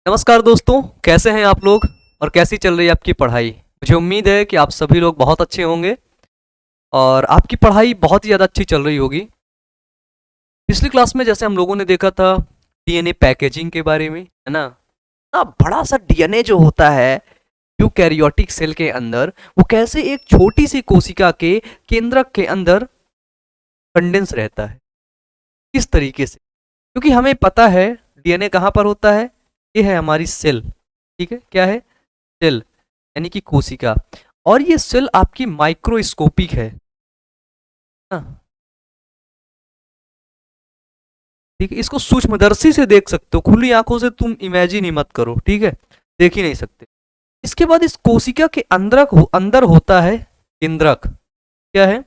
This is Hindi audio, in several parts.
नमस्कार दोस्तों, कैसे हैं आप लोग और कैसी चल रही है आपकी पढ़ाई। मुझे उम्मीद है कि आप सभी लोग बहुत अच्छे होंगे और आपकी पढ़ाई बहुत ही ज़्यादा अच्छी चल रही होगी। पिछली क्लास में जैसे हम लोगों ने देखा था डीएनए पैकेजिंग के बारे में, है ना। बड़ा सा डीएनए जो होता है यूकैरियोटिक सेल के अंदर, वो कैसे एक छोटी सी कोशिका के केंद्रक के अंदर कंडेंस रहता है, किस तरीके से। क्योंकि हमें पता है डीएनए कहाँ पर होता है, ये है हमारी सेल। ठीक है, क्या है? सेल, यानी कि कोशिका। और ये सेल आपकी माइक्रोस्कोपिक है ना। ठीक है, इसको सूक्ष्मदर्शी से देख सकते हो, खुली आंखों से तुम इमेजिन ही मत करो, ठीक है, देख ही नहीं सकते। इसके बाद इस कोशिका के अंदर होता है केंद्रक। क्या है?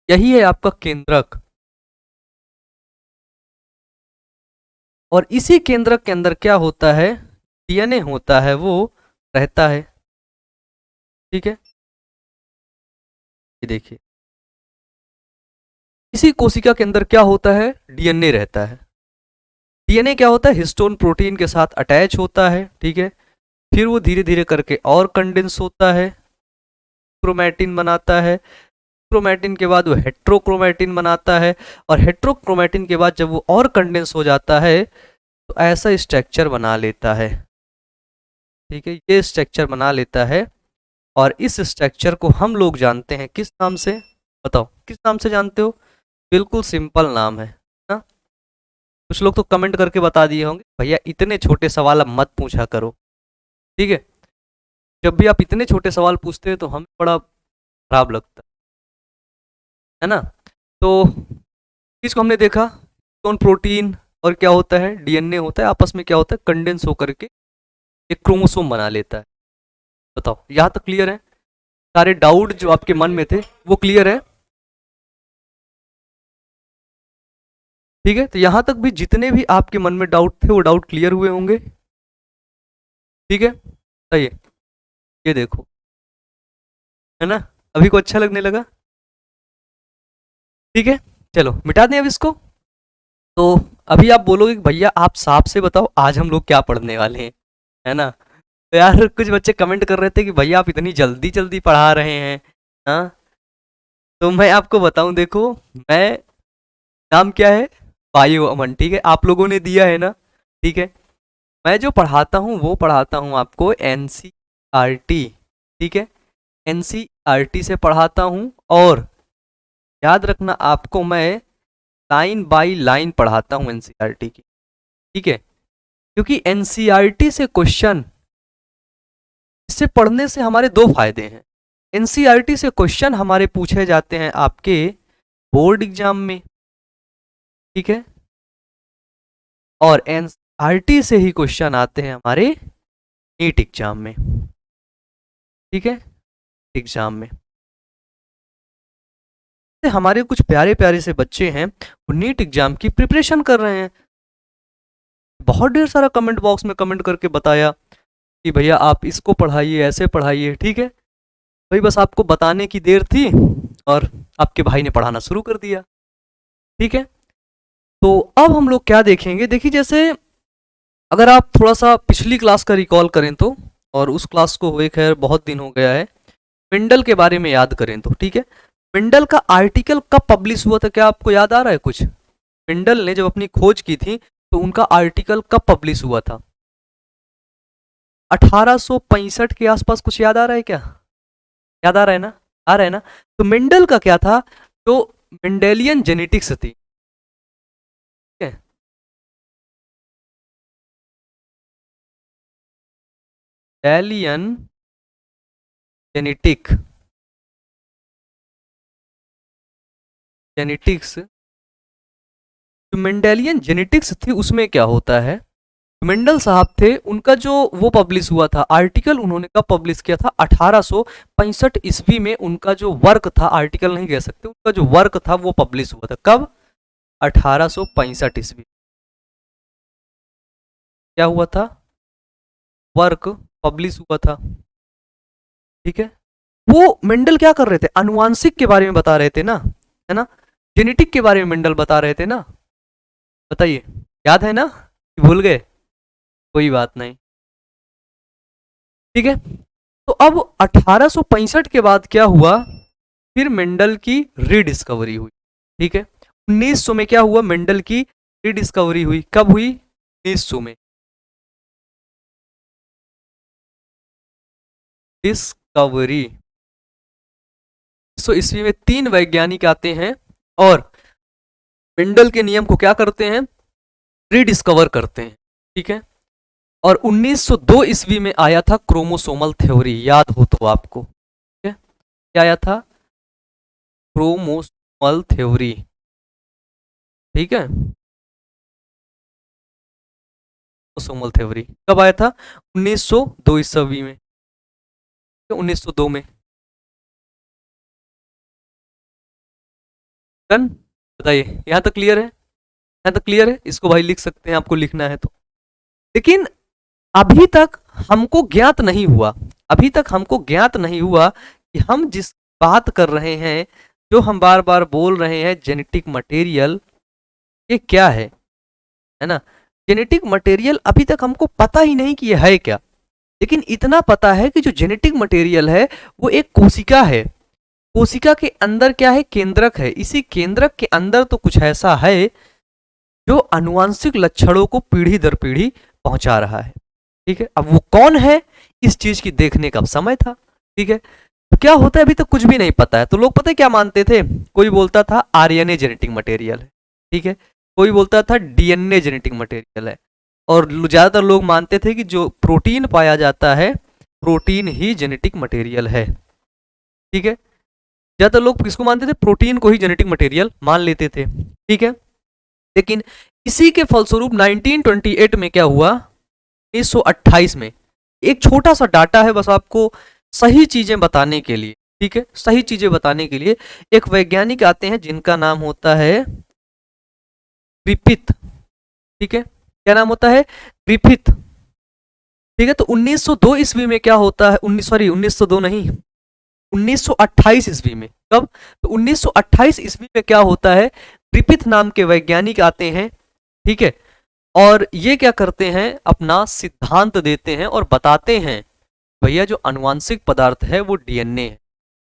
यही है आपका केंद्रक। और इसी केंद्रक के अंदर क्या होता है, डीएनए होता है, वो रहता है। ठीक है, ये देखिए, इसी कोशिका के अंदर क्या होता है, डीएनए रहता है। डीएनए क्या होता है, हिस्टोन प्रोटीन के साथ अटैच होता है। ठीक है, फिर वो धीरे धीरे करके और कंडेंस होता है, क्रोमैटिन बनाता है। क्रोमैटिन के बाद वो हेट्रोक्रोमैटिन बनाता है, और हेट्रोक्रोमैटिन के बाद जब वो और कंडेंस हो जाता है तो ऐसा स्ट्रक्चर बना लेता है। ठीक है, ये स्ट्रक्चर बना लेता है। और इस स्ट्रक्चर को हम लोग जानते हैं किस नाम से? बताओ किस नाम से जानते हो? बिल्कुल सिंपल नाम है ना। कुछ लोग तो कमेंट करके बता दिए होंगे, भैया इतने छोटे सवाल अब मत पूछा करो। ठीक है, जब भी आप इतने छोटे सवाल पूछते हैं तो हमें बड़ा खराब लगता है ना। तो इसको हमने देखा, कौन प्रोटीन और क्या होता है, डीएनए होता है, आपस में क्या होता है, कंडेंस होकर के एक क्रोमोसोम बना लेता है। बताओ, यहाँ तक क्लियर है? सारे डाउट जो आपके मन में थे वो क्लियर है? ठीक है, तो यहाँ तक भी जितने भी आपके मन में डाउट थे वो डाउट क्लियर हुए होंगे। ठीक है, सही है। ये देखो, है ना, अभी को अच्छा लगने लगा। ठीक है, चलो मिटा दें अब इसको। तो अभी आप बोलोगे कि भैया आप साफ से बताओ आज हम लोग क्या पढ़ने वाले हैं, है ना। तो यार कुछ बच्चे कमेंट कर रहे थे कि भैया आप इतनी जल्दी जल्दी पढ़ा रहे हैं। हाँ, तो मैं आपको बताऊं, देखो, मैं, नाम क्या है, वायु अमन। ठीक है, आप लोगों ने दिया है ना। ठीक है, मैं जो पढ़ाता हूँ वो पढ़ाता हूँ आपको एनसीईआरटी। ठीक है, एनसीईआरटी से पढ़ाता हूँ। और याद रखना, आपको मैं लाइन बाय लाइन पढ़ाता हूँ एनसीईआरटी की। ठीक है, क्योंकि एनसीईआरटी से क्वेश्चन, इससे पढ़ने से हमारे दो फायदे हैं। एनसीईआरटी से क्वेश्चन हमारे पूछे जाते हैं आपके बोर्ड एग्जाम में। ठीक है, और एनसीईआरटी से ही क्वेश्चन आते हैं हमारे नीट एग्जाम में। ठीक है, एग्जाम में हमारे कुछ प्यारे प्यारे से बच्चे हैं, वो नीट एग्जाम की प्रिपरेशन कर रहे हैं। बहुत ढेर सारा कमेंट बॉक्स में कमेंट करके बताया कि भैया आप इसको पढ़ाइए, ऐसे पढ़ाइए। ठीक है भाई, बस आपको बताने की देर थी और आपके भाई ने पढ़ाना शुरू कर दिया। ठीक है, तो अब हम लोग क्या देखेंगे, देखिए, जैसे अगर आप थोड़ा सा पिछली क्लास का रिकॉल करें तो, और उस क्लास को हुए खैर बहुत दिन हो गया है, पिंडल के बारे में याद करें तो। ठीक है, पिंडल का आर्टिकल कब पब्लिश हुआ था, क्या आपको याद आ रहा है कुछ? पिंडल ने जब अपनी खोज की थी तो उनका आर्टिकल कब पब्लिश हुआ था? 1865 के आसपास, कुछ याद आ रहा है क्या? याद आ रहा है ना? आ रहा है ना? तो मेंडल का क्या था, जो मेंडेलियन जेनेटिक्स थी। ठीक है, मेंडेलियन जेनेटिक जेनेटिक्स, जो मेंडेलियन जेनेटिक्स थी उसमें क्या होता है, मेंडल साहब थे, उनका जो वो पब्लिश हुआ था आर्टिकल, उन्होंने कब पब्लिश किया था? 1865 ईस्वी में उनका जो वर्क था, आर्टिकल नहीं कह सकते, उनका जो वर्क था वो पब्लिश हुआ था। कब? 1865 ईस्वी। क्या हुआ था? वर्क पब्लिश हुआ था। ठीक है, वो मेंडल क्या कर रहे थे, अनुवांशिक के बारे में बता रहे थे ना, है ना, जेनेटिक के बारे में मेंडल बता रहे थे ना। बताइए, याद है ना कि भूल गए? कोई बात नहीं, ठीक है। तो अब 1865 के बाद क्या हुआ, फिर मेंडल की रीडिस्कवरी हुई, ठीक है। 1900 में क्या हुआ, मेंडल की रीडिस्कवरी हुई, कब हुई, 1900 में डिस्कवरी। 1900 ईस्वी में 3 वैज्ञानिक आते हैं और मेंडल के नियम को क्या करते हैं, रीडिस्कवर करते हैं, ठीक है। और 1902 ईस्वी में आया था क्रोमोसोमल थ्योरी, याद हो तो आपको, ठीक है। क्या आया था, क्रोमोसोमल थ्योरी, ठीक है। क्रोमोसोमल थ्योरी कब आया था, 1902 ईस्वी में, 1902 में। डन, बताइए, यहाँ तक क्लियर है, यहाँ तक क्लियर है, इसको भाई लिख सकते हैं, आपको लिखना है तो। लेकिन अभी तक हमको ज्ञात नहीं हुआ, अभी तक हमको ज्ञात नहीं हुआ कि हम जिस बात कर रहे हैं, जो हम बार बार बोल रहे हैं जेनेटिक मटेरियल, ये क्या है ना। जेनेटिक मटेरियल अभी तक हमको पता ही नहीं कि ये है क्या। लेकिन इतना पता है कि जो जेनेटिक मटेरियल है वो एक कोशिका है, कोशिका के अंदर क्या है, केंद्रक है, इसी केंद्रक के अंदर तो कुछ ऐसा है जो अनुवांशिक लक्षणों को पीढ़ी दर पीढ़ी पहुंचा रहा है, ठीक है। अब वो कौन है, इस चीज की देखने का अब समय था, ठीक है। तो क्या होता है, अभी तक कुछ भी नहीं पता है। तो लोग पता है क्या मानते थे, कोई बोलता था आरएनए जेनेटिक मटेरियल है, ठीक है, कोई बोलता था डीएनए जेनेटिक मटेरियल है, और ज्यादातर लोग मानते थे कि जो प्रोटीन पाया जाता है, प्रोटीन ही जेनेटिक मटेरियल है, ठीक है। ज्यादातर लोग किसको मानते थे, प्रोटीन को ही जेनेटिक मटेरियल मान लेते थे, ठीक है। लेकिन इसी के फलस्वरूप 1928 में क्या हुआ, 1928 में, एक छोटा सा डाटा है बस आपको सही चीजें बताने के लिए, ठीक है, सही चीजें बताने के लिए, एक वैज्ञानिक आते हैं जिनका नाम होता है ग्रिफिथ, ठीक है। क्या नाम होता है, ग्रिफिथ, ठीक है। तो 1902 ईस्वी में क्या होता है, 1902 नहीं, 1928 ईस्वी में, कब, तो 1928 ईस्वी में क्या होता है, ग्रिफिथ नाम के वैज्ञानिक आते हैं, ठीक है। और ये क्या करते हैं, अपना सिद्धांत देते हैं और बताते हैं भैया जो अनुवांशिक पदार्थ है वो डीएनए है।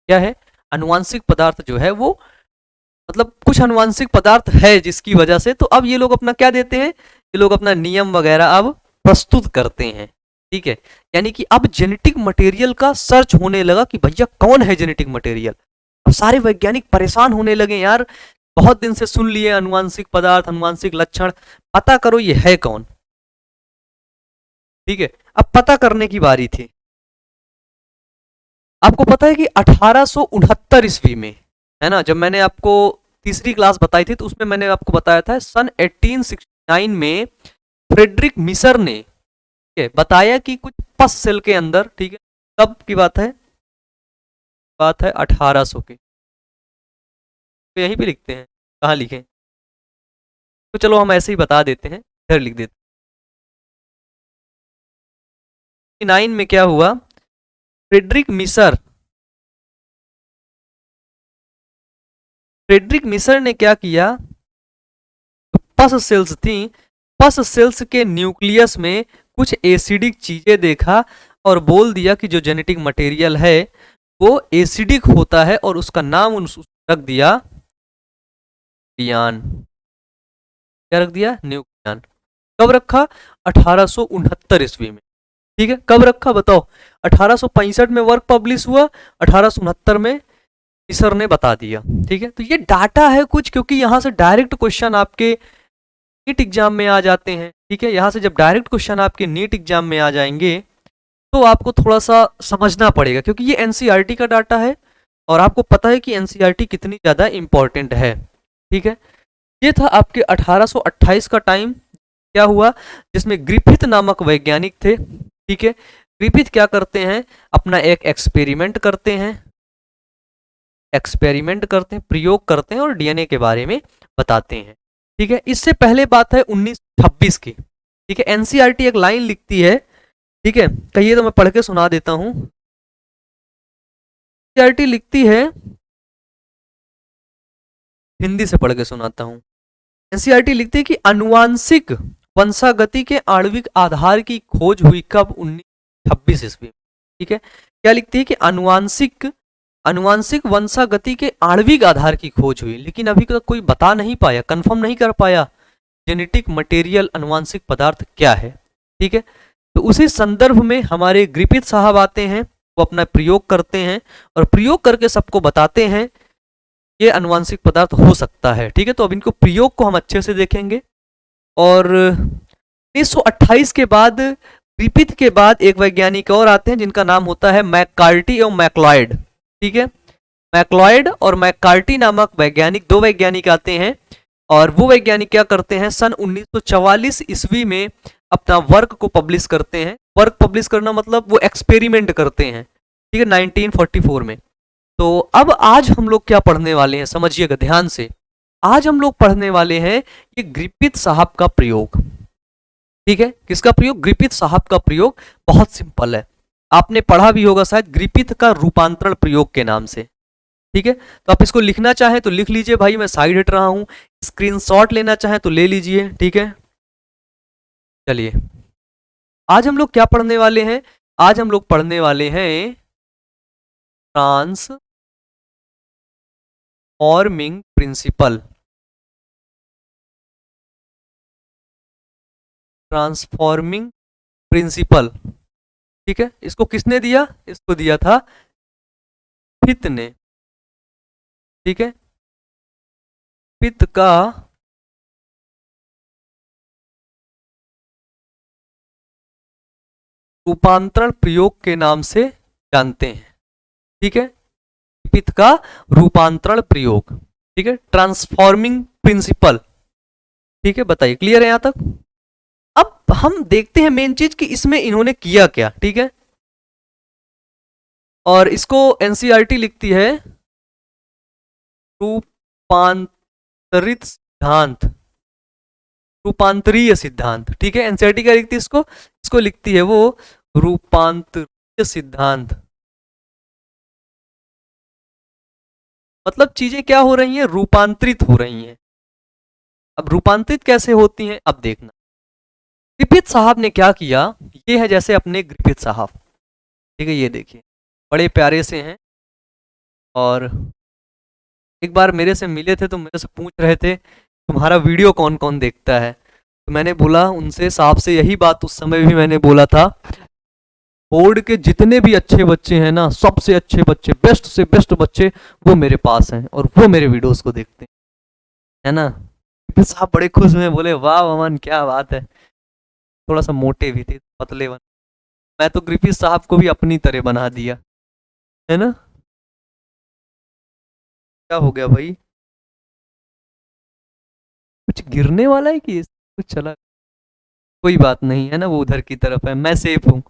क्या है, अनुवांशिक पदार्थ जो है वो, मतलब कुछ अनुवांशिक पदार्थ है जिसकी वजह से, तो अब ये लोग अपना क्या देते हैं, ये लोग अपना नियम वगैरह अब प्रस्तुत करते हैं, ठीक है। यानी कि अब जेनेटिक मटेरियल का सर्च होने लगा कि भैया कौन है जेनेटिक मटेरियल। अब सारे वैज्ञानिक परेशान होने लगे, यार बहुत दिन से सुन लिए अनुवांशिक पदार्थ, अनुवांशिक लक्षण, पता करो ये है कौन, ठीक है। अब पता करने की बारी थी। आपको पता है कि 1869 ईस्वी में, है ना, जब मैंने आपको तीसरी क्लास बताई थी तो उसमें मैंने आपको बताया था सन 1869 में फ्रेडरिक मिसर ने, ठीक है, बताया कि कुछ पस सेल के अंदर, ठीक है, कब की बात है 1800 की, तो यहीं पे लिखते हैं, कहाँ लिखें, तो चलो हम ऐसे ही बता देते हैं, इधर लिख देते हैं। 9 में क्या हुआ, फ्रेडरिक मिसर, फ्रेडरिक मिसर ने क्या किया, पस सेल्स थी, पस सेल्स के न्यूक्लियस में कुछ एसिडिक चीजें देखा और बोल दिया कि जो जेनेटिक मटेरियल है वो एसिडिक होता है, और उसका नाम रख दिया न्यूक्लियन। क्या रख दिया, न्यूक्लियन। कब रखा, 1869 ईस्वी में, ठीक है। कब रखा बताओ, 1865 में वर्क पब्लिश हुआ, 1869 में सर ने बता दिया, ठीक है। तो ये डाटा है कुछ, क्योंकि यहां से डायरेक्ट क्वेश्चन आपके नीट एग्जाम में आ जाते हैं, ठीक है। यहां से जब डायरेक्ट क्वेश्चन आपके नीट एग्जाम में आ जाएंगे तो आपको थोड़ा सा समझना पड़ेगा, क्योंकि ये एनसीईआरटी का डाटा है और आपको पता है कि एनसीईआरटी कितनी ज़्यादा इंपॉर्टेंट है, ठीक है। ये था आपके 1828 का टाइम, क्या हुआ, जिसमें ग्रिफिथ नामक वैज्ञानिक थे, ठीक है। ग्रिफिथ क्या करते हैं, अपना एक एक्सपेरिमेंट करते हैं, प्रयोग करते हैं और डीएनए के बारे में बताते हैं, ठीक है। इससे पहले बात है 1926 की, ठीक है। एनसीईआरटी एक लाइन लिखती है, ठीक है, कहिए तो मैं पढ़ के सुना देता हूं। एनसीईआरटी लिखती है, हिंदी से पढ़ के सुनाता हूं। एनसीईआरटी लिखती है कि अनुवांशिक वंशागति के आणविक आधार की खोज हुई कब? 1926 ईस्वी में। ठीक है, क्या लिखती है कि अनुवांशिक वंशागति के आणविक आधार की खोज हुई, लेकिन अभी तक कोई बता नहीं पाया, कंफर्म नहीं कर पाया जेनेटिक मटेरियल अनुवांशिक पदार्थ क्या है। ठीक है, तो उसी संदर्भ में हमारे ग्रिफिथ साहब आते हैं, वो अपना प्रयोग करते हैं और प्रयोग करके सबको बताते हैं ये अनुवांशिक पदार्थ हो सकता है। ठीक है, तो अब इनको प्रयोग को हम अच्छे से देखेंगे। और 1928 के बाद ग्रिफिथ के बाद एक वैज्ञानिक और आते हैं जिनका नाम होता है मैककार्टी और मैक्लॉयड। ठीक है, मैक्लॉयड और मैककार्टी नामक वैज्ञानिक, दो वैज्ञानिक आते हैं और वो वैज्ञानिक क्या करते हैं, सन 1944 ईस्वी में अपना वर्क को पब्लिश करते हैं। वर्क पब्लिश करना मतलब वो एक्सपेरिमेंट करते हैं। ठीक है, 1944 में। तो अब आज हम लोग क्या पढ़ने वाले हैं, समझिएगा ध्यान से। आज हम लोग पढ़ने वाले हैं ये ग्रिफिथ साहब का प्रयोग। ठीक है, किसका प्रयोग? ग्रिफिथ साहब का प्रयोग। बहुत सिंपल है, आपने पढ़ा भी होगा शायद, ग्रिफिथ का रूपांतरण प्रयोग के नाम से। ठीक है, तो आप इसको लिखना चाहें तो लिख लीजिए भाई, मैं साइड हट रहा हूं। स्क्रीनशॉट लेना चाहें तो ले लीजिए। ठीक है, चलिए आज हम लोग क्या पढ़ने वाले हैं? आज हम लोग पढ़ने वाले हैं ट्रांसफॉर्मिंग प्रिंसिपल। Transforming principle. ठीक है, इसको किसने दिया? इसको दिया था फित ने। ठीक है, फित का रूपांतरण प्रयोग के नाम से जानते हैं। ठीक है, फित का रूपांतरण प्रयोग। ठीक है, ट्रांसफॉर्मिंग प्रिंसिपल। ठीक है, बताइए, क्लियर है यहां तक? अब हम देखते हैं मेन चीज कि इसमें इन्होंने किया क्या। ठीक है, और इसको एनसीईआरटी लिखती है रूपांतरित सिद्धांत, रूपांतरीय सिद्धांत। ठीक है, एनसीईआरटी क्या लिखती है इसको? इसको लिखती है वो रूपांतरीय सिद्धांत। मतलब चीजें क्या हो रही हैं? रूपांतरित हो रही हैं। अब रूपांतरित कैसे होती हैं, अब देखना। ग्रिफिथ साहब ने क्या किया, ये है जैसे अपने ग्रिफिथ साहब। ठीक है, ये देखिए बड़े प्यारे से हैं, और एक बार मेरे से मिले थे तो मेरे से पूछ रहे थे तुम्हारा वीडियो कौन कौन देखता है। तो मैंने बोला उनसे, साहब से यही बात उस समय भी मैंने बोला था, बोर्ड के जितने भी अच्छे बच्चे हैं ना, सबसे अच्छे बच्चे, बेस्ट से बेस्ट बच्चे वो मेरे पास हैं और वो मेरे वीडियोस को देखते हैं, है ना। फिर साहब बड़े खुश हुए, बोले वाह अमन क्या बात है। थोड़ा सा मोटे भी थे, पतले बन, मैं तो ग्रिफिथ साहब को भी अपनी तरह बना दिया, है ना। क्या हो गया भाई, कुछ गिरने वाला है कि कुछ चला? कोई बात नहीं, है ना, वो उधर की तरफ है, मैं सेफ हूँ,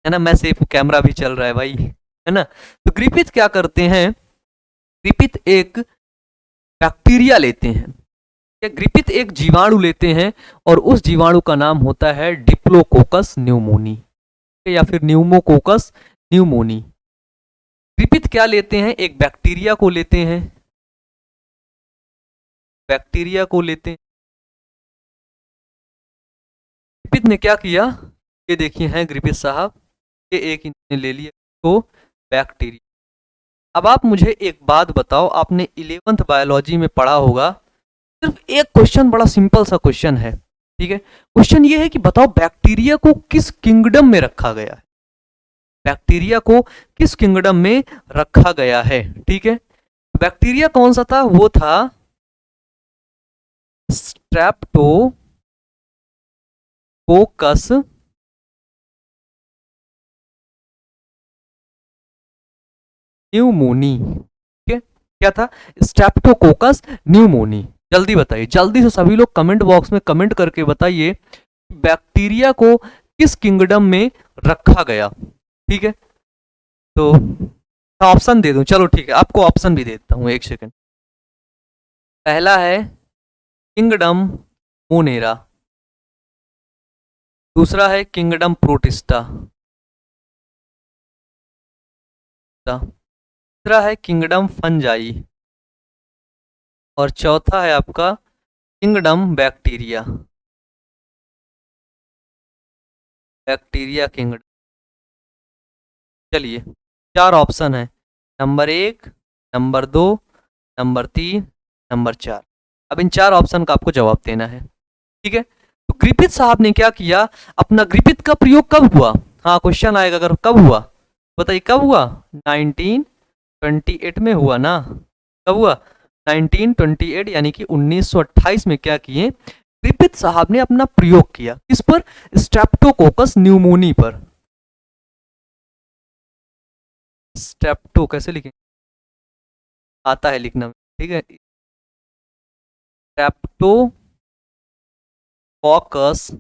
है ना, मैं सेफ हूँ, कैमरा भी चल रहा है भाई, है ना। तो ग्रिफिथ क्या करते हैं, ग्रिफिथ एक बैक्टीरिया लेते हैं, या ग्रिफिथ एक जीवाणु लेते हैं और उस जीवाणु का नाम होता है डिप्लोकोकस न्यूमोनी या फिर न्यूमोकोकस न्यूमोनी। ग्रिफिथ क्या लेते हैं, एक बैक्टीरिया को लेते हैं, बैक्टीरिया को लेते हैं। ग्रिफिथ ने क्या किया, ये देखिए हैं ग्रिफिथ साहब, ये एक इन्होंने ले लिया तो बैक्टीरिया। अब आप मुझे एक बात बताओ, आपने 11th बायोलॉजी में पढ़ा होगा, सिर्फ एक क्वेश्चन, बड़ा सिंपल सा क्वेश्चन है। ठीक है, क्वेश्चन ये है कि बताओ बैक्टीरिया को किस किंगडम में रखा गया है, बैक्टीरिया को किस किंगडम में रखा गया है। ठीक है, बैक्टीरिया कौन सा था, वो था स्ट्रेप्टोकोकस न्यूमोनी। ठीक है, क्या था, स्ट्रेप्टोकोकस न्यूमोनी। जल्दी बताइए, जल्दी से सभी लोग कमेंट बॉक्स में कमेंट करके बताइए बैक्टीरिया को किस किंगडम में रखा गया। ठीक है, तो ऑप्शन दे दूं, चलो ठीक है, आपको ऑप्शन भी देता हूं, एक सेकंड। पहला है किंगडम मोनेरा, दूसरा है किंगडम प्रोटिस्टा, तीसरा है किंगडम फंजाई, और चौथा है आपका किंगडम बैक्टीरिया। Bacteria kingdom. चलिए 4 ऑप्शन है, नंबर 1, नंबर 2, नंबर 3, नंबर 4। अब इन 4 ऑप्शन का आपको जवाब देना है, ठीक है। तो ग्रिफिथ साहब ने क्या किया, अपना ग्रिफिथ का प्रयोग कब हुआ, हाँ क्वेश्चन आएगा अगर कब हुआ, बताइए कब हुआ, 1928 में हुआ ना, कब हुआ, 1928 यानी कि 1928 में क्या किए, ग्रिफिथ साहब ने अपना प्रयोग किया, किस पर, स्ट्रेप्टोकोकस न्यूमोनी पर। स्ट्रेप्टो कैसे लिखें, आता है लिखना में, ठीक है, स्ट्रेप्टोकोकस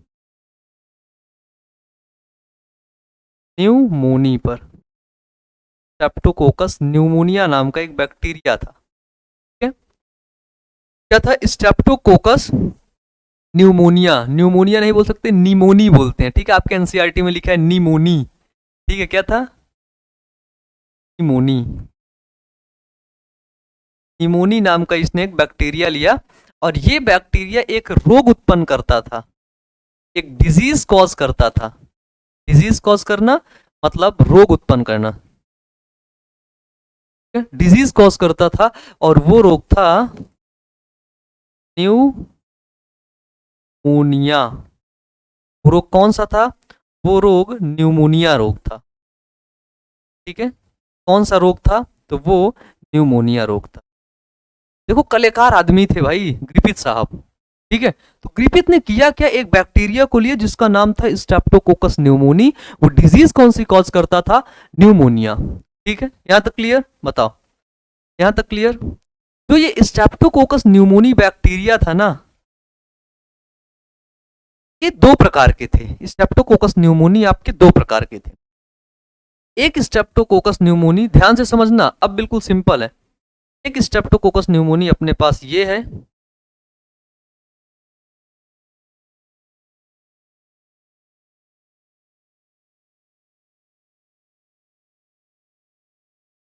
न्यूमोनी पर। स्ट्रेप्टोकोकस न्यूमोनिया नाम का एक बैक्टीरिया था, ठीक है। क्या था, स्ट्रेप्टोकोकस न्यूमोनिया, न्यूमोनिया नहीं बोल सकते, निमोनी बोलते हैं, ठीक है, आपके एनसीईआरटी में लिखा है निमोनी, ठीक है, क्या था, निमोनी। निमोनी नाम का इसने एक बैक्टीरिया लिया, और ये बैक्टीरिया एक रोग उत्पन्न करता था, एक डिजीज कॉज करता था। डिजीज कॉज करना मतलब रोग उत्पन्न करना, डिजीज कॉज करता था, और वो रोग था न्यूमोनिया। वो रोग कौन सा था, वो रोग न्यूमोनिया रोग था, ठीक है। कौन सा रोग था, तो वो न्यूमोनिया रोग था। देखो कलेकार आदमी थे भाई ग्रिफिथ साहब, ठीक है। तो ग्रिफिथ ने किया क्या, एक बैक्टीरिया को लिया जिसका नाम था स्ट्रेप्टोकोकस न्यूमोनी, वो डिजीज कौन सी कॉज करता था, न्यूमोनिया, ठीक है। यहां तक क्लियर, बताओ, यहां तक क्लियर। तो ये स्ट्रेप्टोकोकस न्यूमोनी बैक्टीरिया था ना, ये 2 प्रकार के थे, स्ट्रेप्टोकोकस न्यूमोनी आपके 2 प्रकार के थे। एक स्ट्रेप्टोकोकस न्यूमोनी, ध्यान से समझना, अब बिल्कुल सिंपल है। एक स्ट्रेप्टोकोकस न्यूमोनी अपने पास ये है,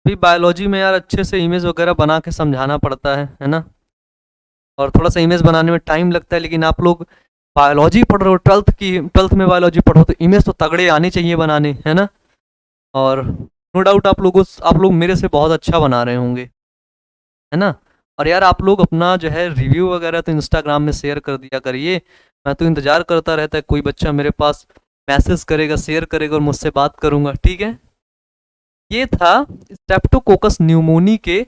भी बायोलॉजी में यार अच्छे से इमेज वगैरह बना के समझाना पड़ता है ना, और थोड़ा सा इमेज बनाने में टाइम लगता है, लेकिन आप लोग बायोलॉजी पढ़ रहे हो, 12th में बायोलॉजी पढ़ो, तो इमेज तो तगड़े आने चाहिए बनाने, है ना। और नो डाउट आप लोग मेरे से बहुत अच्छा बना रहे होंगे, है ना। और यार आप लोग अपना जो है रिव्यू वगैरह तो इंस्टाग्राम में शेयर कर दिया करिए, मैं तो इंतजार करता रहता है कोई बच्चा मेरे पास मैसेज करेगा, शेयर करेगा और मुझसे बात करूंगा, ठीक है। ये था स्ट्रेप्टोकोकस न्यूमोनी के,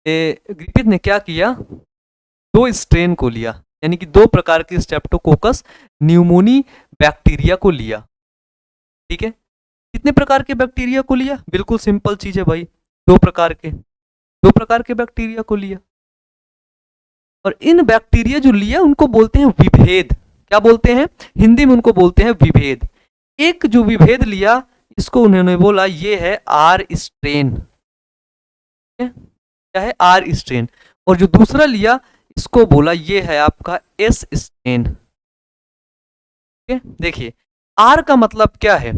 ग्रिफिथ ने क्या किया, 2 स्ट्रेन को लिया, यानी कि 2 प्रकार के स्ट्रेप्टोकोकस न्यूमोनी बैक्टीरिया को लिया, ठीक है। कितने प्रकार के बैक्टीरिया को लिया, बिल्कुल सिंपल चीज है भाई, 2 प्रकार के, 2 प्रकार के बैक्टीरिया को लिया। और इन बैक्टीरिया जो लिया उनको बोलते हैं विभेद, क्या बोलते हैं, हिंदी में उनको बोलते हैं विभेद। एक जो विभेद लिया, इसको उन्होंने बोला ये है आर स्ट्रेन, क्या है, आर स्ट्रेन। और जो दूसरा लिया, इसको बोला ये है आपका एस स्ट्रेन, ठीक है। देखिए आर का मतलब क्या है,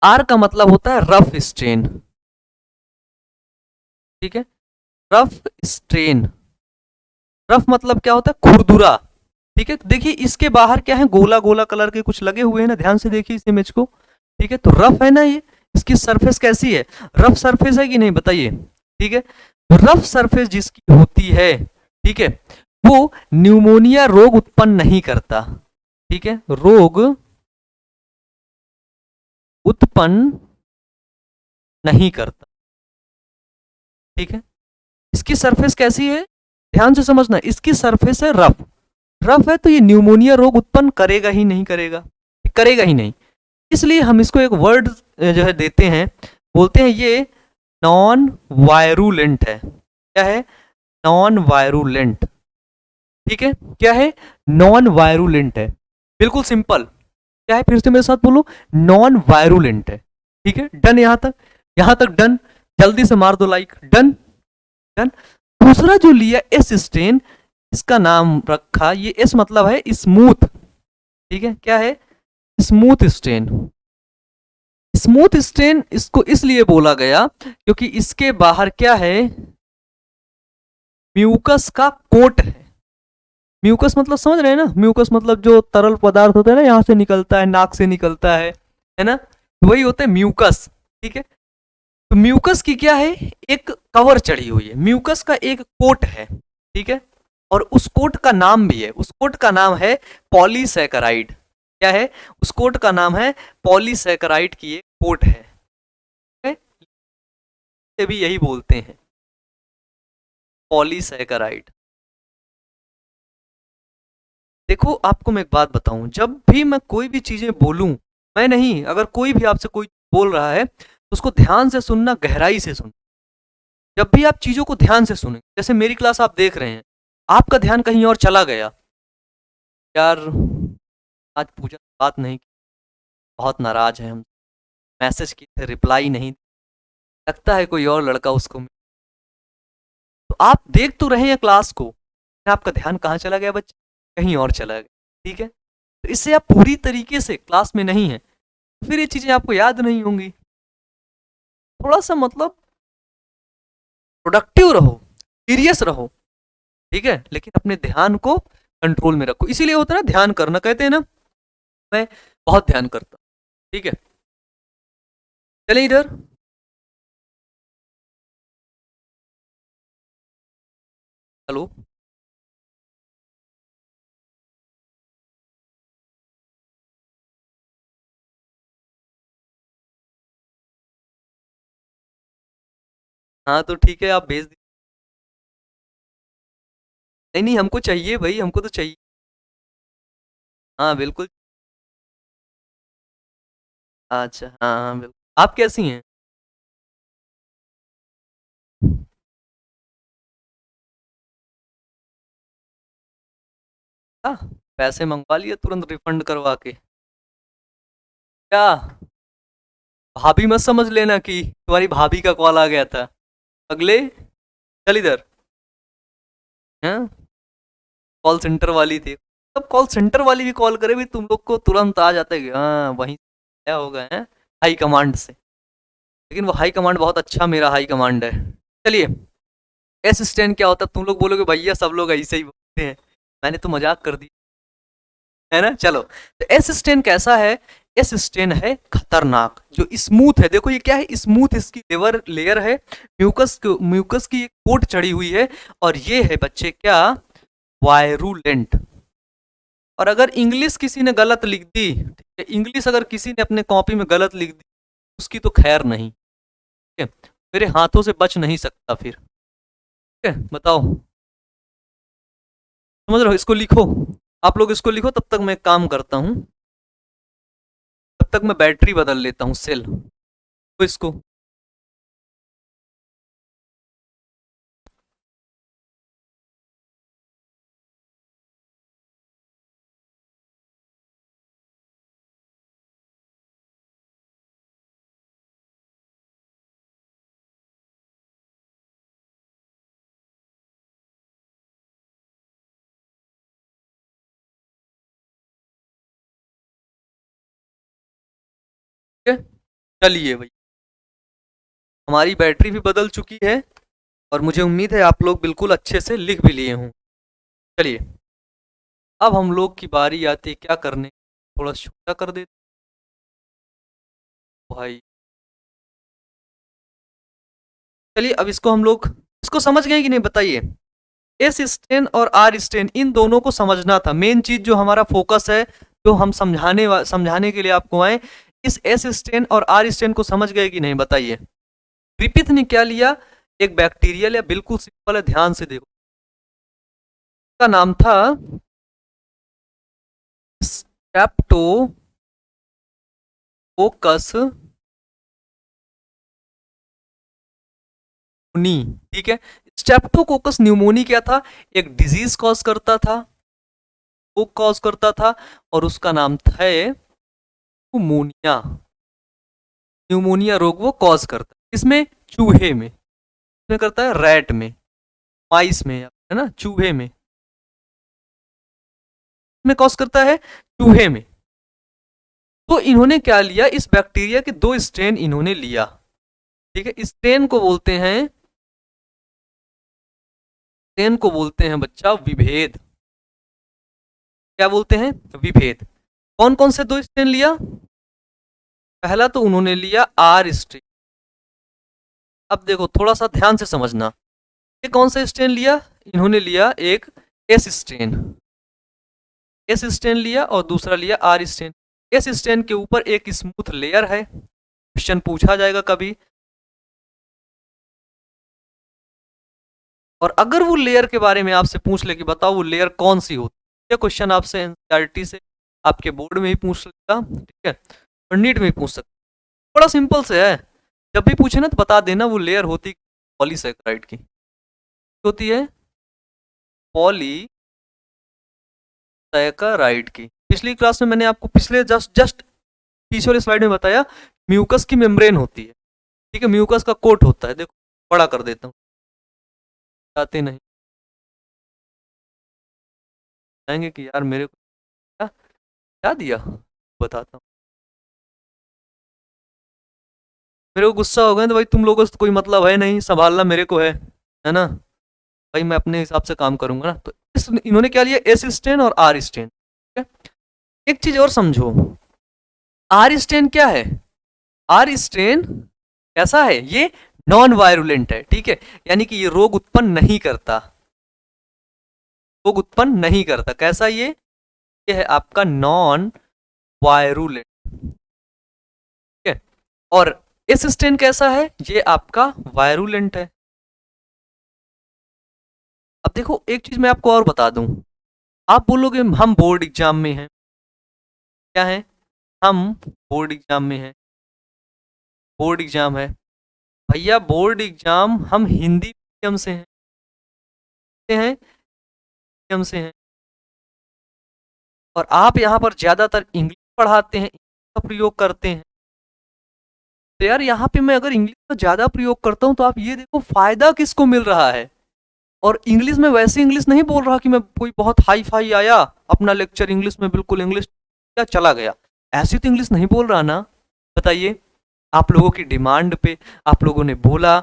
आर का मतलब होता है रफ स्ट्रेन, ठीक है, रफ स्ट्रेन। रफ मतलब क्या होता है, खुरदुरा, ठीक है। देखिए इसके बाहर क्या है, गोला गोला कलर के कुछ लगे हुए हैं ना, ध्यान से देखिए इस इमेज को, ठीक है। तो रफ है ना ये, इसकी सरफेस कैसी है, रफ सरफेस है कि नहीं बताइए, ठीक है। तो रफ सरफेस जिसकी होती है, ठीक है, वो न्यूमोनिया रोग उत्पन्न नहीं करता, ठीक है, रोग उत्पन्न नहीं करता, ठीक है। इसकी सरफेस कैसी है, ध्यान से समझना, इसकी सरफेस है रफ, रफ है तो ये न्यूमोनिया रोग उत्पन्न करेगा ही नहीं, करेगा, करेगा ही नहीं। इसलिए हम इसको एक वर्ड जो है देते हैं, बोलते हैं ये नॉन वायरुलेंट है, क्या है, नॉन वायरुलेंट, ठीक है, क्या है, नॉन वायरुलेंट है, बिल्कुल सिंपल, क्या है, फिर से मेरे साथ बोलो, नॉन वायरुलेंट है, ठीक है। डन, यहां तक डन, जल्दी से मार दो लाइक, डन, डन। दूसरा जो लिया एस स्ट्रेन, इसका नाम रखा, ये एस मतलब है स्मूथ, ठीक है, क्या है, स्मूथ स्ट्रेन। स्मूथ स्ट्रेन इसको इसलिए बोला गया क्योंकि इसके बाहर क्या है, म्यूकस का कोट है, म्यूकस मतलब समझ रहे हैं ना, म्यूकस मतलब जो तरल पदार्थ होता है ना, यहाँ से निकलता है, नाक से निकलता है ना, वही होता है म्यूकस। ठीक है, तो म्यूकस की क्या है, एक कवर चढ़ी हुई है, म्यूकस का एक कोट है। ठीक है, और उस कोट का नाम भी है, उस कोट का नाम है पॉलीसैकेराइड। क्या है, उस कोट का नाम है पॉलीसैकेराइड की एक कोट है। ये भी यही बोलते हैं, पॉलीसैकेराइड। देखो आपको मैं एक बात बताऊं, जब भी मैं कोई भी चीजें बोलूं, मैं नहीं, अगर कोई भी आपसे कोई बोल रहा है तो उसको ध्यान से सुनना, गहराई से सुनना। जब भी आप चीजों को ध्यान से सुने, जैसे मेरी क्लास आप देख रहे हैं, आपका ध्यान कहीं और चला गया, यार आज पूजा से बात नहीं की, बहुत नाराज है हम, मैसेज किए थे रिप्लाई नहीं, लगता है कोई और लड़का उसको तो आप देख तो रहे हैं क्लास को, आपका ध्यान कहाँ चला गया बच्चे, कहीं और चला गया। ठीक है, तो इससे आप पूरी तरीके से क्लास में नहीं है, फिर ये चीजें आपको याद नहीं होंगी। थोड़ा सा मतलब प्रोडक्टिव रहो, सीरियस रहो। ठीक है, लेकिन अपने ध्यान को कंट्रोल में रखो, इसीलिए होता है ना ध्यान करना, कहते हैं ना, मैं बहुत ध्यान करता हूं। ठीक है, चलिए इधर, हेलो, हाँ तो ठीक है, आप भेज दीजिए। नहीं नहीं, हमको चाहिए भाई, हमको तो चाहिए। हाँ बिल्कुल। अच्छा हाँ हाँ बिल्कुल, आप कैसी हैं? हाँ, पैसे मंगवा लिए तुरंत रिफंड करवा के। क्या, भाभी मत समझ लेना कि तुम्हारी भाभी का कॉल आ गया था। अगले, चल इधर, हैं, कॉल सेंटर वाली थी, तब कॉल सेंटर वाली भी कॉल करे भी तुम लोग को तुरंत आ जाता है कि हाँ वहीं क्या होगा, है हाई कमांड से। लेकिन वो हाई कमांड बहुत अच्छा, मेरा हाई कमांड है। चलिए, एस स्टैंड क्या होता है, तुम लोग बोलोगे भैया सब लोग ऐसे ही बोलते हैं, मैंने तो मजाक कर दी, है ना। चलो, तो एस स्टेन कैसा है, एस स्टेन है खतरनाक, जो स्मूथ है, देखो ये क्या है, स्मूथ इसकी लेवर लेयर है, म्यूकस की एक कोट चढ़ी हुई है, और ये है बच्चे क्या, वायरुलेंट। और अगर इंग्लिश किसी ने गलत लिख दी, ठीक है, इंग्लिश अगर किसी ने अपने कॉपी में गलत लिख दी, उसकी तो खैर नहीं, ठीक है, मेरे हाथों से बच नहीं सकता फिर। ठीक है, बताओ, समझ रहे हो, इसको लिखो, आप लोग इसको लिखो, तब तक मैं काम करता हूँ, तब तक मैं बैटरी बदल लेता हूँ सेल, तो इसको, ठीक है, चलिए भाई, हमारी बैटरी भी बदल चुकी है, और मुझे उम्मीद है आप लोग बिल्कुल अच्छे से लिख भी लिए हों। चलिए, अब हम लोग की बारी आती है क्या करने, थोड़ा छोटा कर देते भाई। चलिए, अब इसको हम लोग, इसको समझ गए कि नहीं बताइए, एस स्टेन और आर स्टेन, इन दोनों को समझना था, मेन चीज जो हमारा फोकस है, जो हम समझाने के लिए आपको आए, इस एस स्टेन और आर स्टेन को समझ गए कि नहीं बताइए। ग्रिफिथ ने क्या लिया, एक बैक्टीरिया लिया, बिल्कुल सिंपल है, ध्यान से देखो, का नाम था स्ट्रेप्टोकोकस न्यूमोनी। ठीक है, स्ट्रेप्टोकोकस न्यूमोनी क्या था, एक डिजीज कॉज करता था, वो कॉज करता था, और उसका नाम था न्यूमोनिया। न्यूमोनिया रोग वो कॉज करता है, इसमें चूहे में, इसमें करता है रैट में, माइस में, है ना, चूहे में कॉज करता है, चूहे में। तो इन्होंने क्या लिया, इस बैक्टीरिया के दो स्ट्रेन इन्होंने लिया। ठीक है, स्ट्रेन को बोलते हैं, स्ट्रेन को बोलते हैं बच्चा विभेद। क्या बोलते हैं, विभेद। कौन कौन से 2 स्ट्रेन लिया, पहला तो उन्होंने लिया आर स्ट्रेन। अब देखो थोड़ा सा ध्यान से समझना, ये कौन सा स्ट्रेन लिया, इन्होंने लिया एक एस स्ट्रेन, एस स्ट्रेन लिया और दूसरा लिया आर स्ट्रेन। एस स्ट्रेन के ऊपर एक स्मूथ लेयर है, क्वेश्चन पूछा जाएगा कभी, और अगर वो लेयर के बारे में आपसे पूछ ले कि बताओ वो लेयर कौन सी होती है, क्वेश्चन आपसे एनसीईआरटी से आपके बोर्ड में ही पूछ लेगा, ठीक है, और नीट में ही पूछ सकता। बड़ा सिंपल से है, जब भी पूछे ना तो बता देना वो लेयर होती पॉलीसैकेराइड की, होती है पॉलीसैकेराइड की। पिछली क्लास में मैंने आपको पिछले जस्ट पीछे वाली स्लाइड में बताया म्यूकस की मेम्ब्रेन होती है, ठीक है, म्यूकस का कोट होता है। देखो बड़ा कर देता हूँ, आते नहीं आएंगे कि यार मेरे को क्या क्या दिया, बताता हूँ। मेरे को गुस्सा हो गया तो भाई तुम लोगों से कोई मतलब है नहीं, संभालना मेरे को है ना भाई, मैं अपने हिसाब से काम करूंगा ना। तो इन्होंने क्या लिया, एस स्टेन और आर स्टेन, ठीक है। एक चीज और समझो, आर स्टेन क्या है, आर स्टेन कैसा है, ये नॉन वायरुलेंट है, ठीक है, यानी कि ये रोग उत्पन्न नहीं करता, रोग उत्पन्न नहीं करता। कैसा ये है आपका नॉन वायरुलेंट, ठीक है। और एस स्टेन कैसा है, ये आपका वायरुलेंट है। अब देखो एक चीज मैं आपको और बता दूं, आप बोलोगे हम बोर्ड एग्जाम में हैं, क्या है, हम बोर्ड एग्जाम में हैं, बोर्ड एग्जाम है भैया, बोर्ड एग्जाम हम हिंदी मीडियम से हैं, और आप यहाँ पर ज्यादातर इंग्लिश पढ़ाते हैं, इंग्लिश का प्रयोग करते हैं। तो यार यहाँ पे मैं अगर इंग्लिश का ज्यादा प्रयोग करता हूँ तो आप ये देखो फायदा किसको मिल रहा है। और इंग्लिश में वैसे इंग्लिश नहीं बोल रहा कि मैं कोई बहुत हाई फाई आया, अपना लेक्चर इंग्लिश में बिल्कुल इंग्लिश क्या चला गया, ऐसी तो इंग्लिश नहीं बोल रहा ना। बताइए, आप लोगों की डिमांड पे आप लोगों ने बोला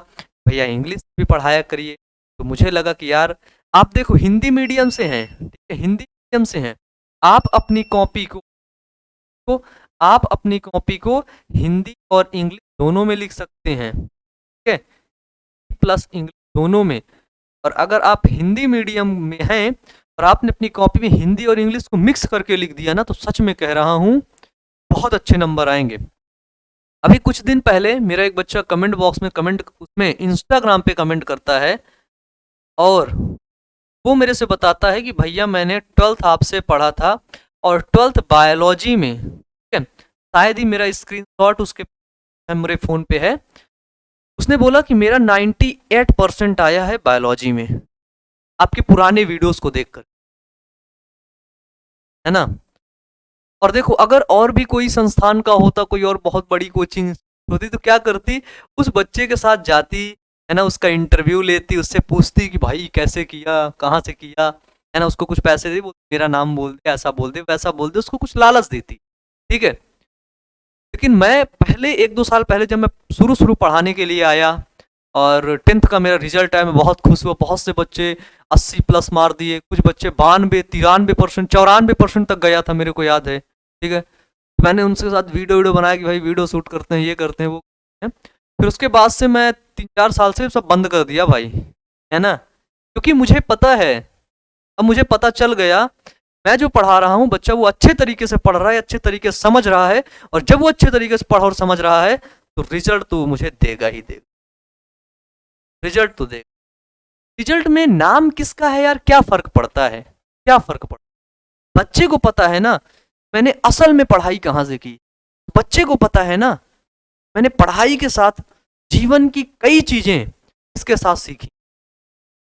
भैया इंग्लिश भी पढ़ाया करिए, तो मुझे लगा कि यार आप देखो हिंदी मीडियम से हैं, ठीक है, हिंदी मीडियम से हैं, आप अपनी कॉपी को आप अपनी कॉपी को हिंदी और इंग्लिश दोनों में लिख सकते हैं, ठीक है, प्लस इंग्लिश दोनों में। और अगर आप हिंदी मीडियम में हैं और आपने अपनी कॉपी में हिंदी और इंग्लिश को मिक्स करके लिख दिया ना, तो सच में कह रहा हूं बहुत अच्छे नंबर आएंगे। अभी कुछ दिन पहले मेरा एक बच्चा कमेंट बॉक्स में कमेंट, उसमें इंस्टाग्राम पे कमेंट करता है और वो मेरे से बताता है कि भैया मैंने 12th आपसे पढ़ा था और 12th बायोलॉजी में, ठीक है, शायद ही मेरा स्क्रीनशॉट उसके मेरे फ़ोन पे है, उसने बोला कि मेरा 98% आया है बायोलॉजी में, आपके पुराने वीडियोस को देखकर, है ना। और देखो अगर और भी कोई संस्थान का होता, कोई और बहुत बड़ी कोचिंग होती तो क्या करती, उस बच्चे के साथ जाती, है ना, उसका इंटरव्यू लेती, उससे पूछती कि भाई कैसे किया, कहाँ से किया, है ना, उसको कुछ पैसे दे, मेरा नाम बोल दे, ऐसा बोल दे, वैसा बोल दे, उसको कुछ लालच देती, ठीक है। लेकिन मैं पहले 1-2 साल पहले जब मैं शुरू पढ़ाने के लिए आया और 10th का मेरा रिजल्ट आया, मैं बहुत खुश हुआ, बहुत से बच्चे 80 प्लस मार दिए, कुछ बच्चे 92, 93%, 94% तक गया था, मेरे को याद है, ठीक है। मैंने उनके साथ वीडियो बनाया कि भाई वीडियो शूट करते हैं, ये करते हैं, वो है। फिर उसके बाद से मैं 3-4 साल से सब बंद कर दिया भाई, है ना, क्योंकि मुझे पता है, अब मुझे पता चल गया मैं जो पढ़ा रहा हूँ बच्चा वो अच्छे तरीके से पढ़ रहा है, अच्छे तरीके से समझ रहा है, और जब वो अच्छे तरीके से पढ़ और समझ रहा है तो रिजल्ट तो मुझे देगा ही देगा, रिजल्ट तो देगा। रिजल्ट में नाम किसका है यार, क्या फर्क पड़ता है, क्या फर्क पड़ता है, बच्चे को पता है ना मैंने असल में पढ़ाई कहाँ से की, बच्चे को पता है ना मैंने पढ़ाई के साथ जीवन की कई चीजें इसके साथ सीखी,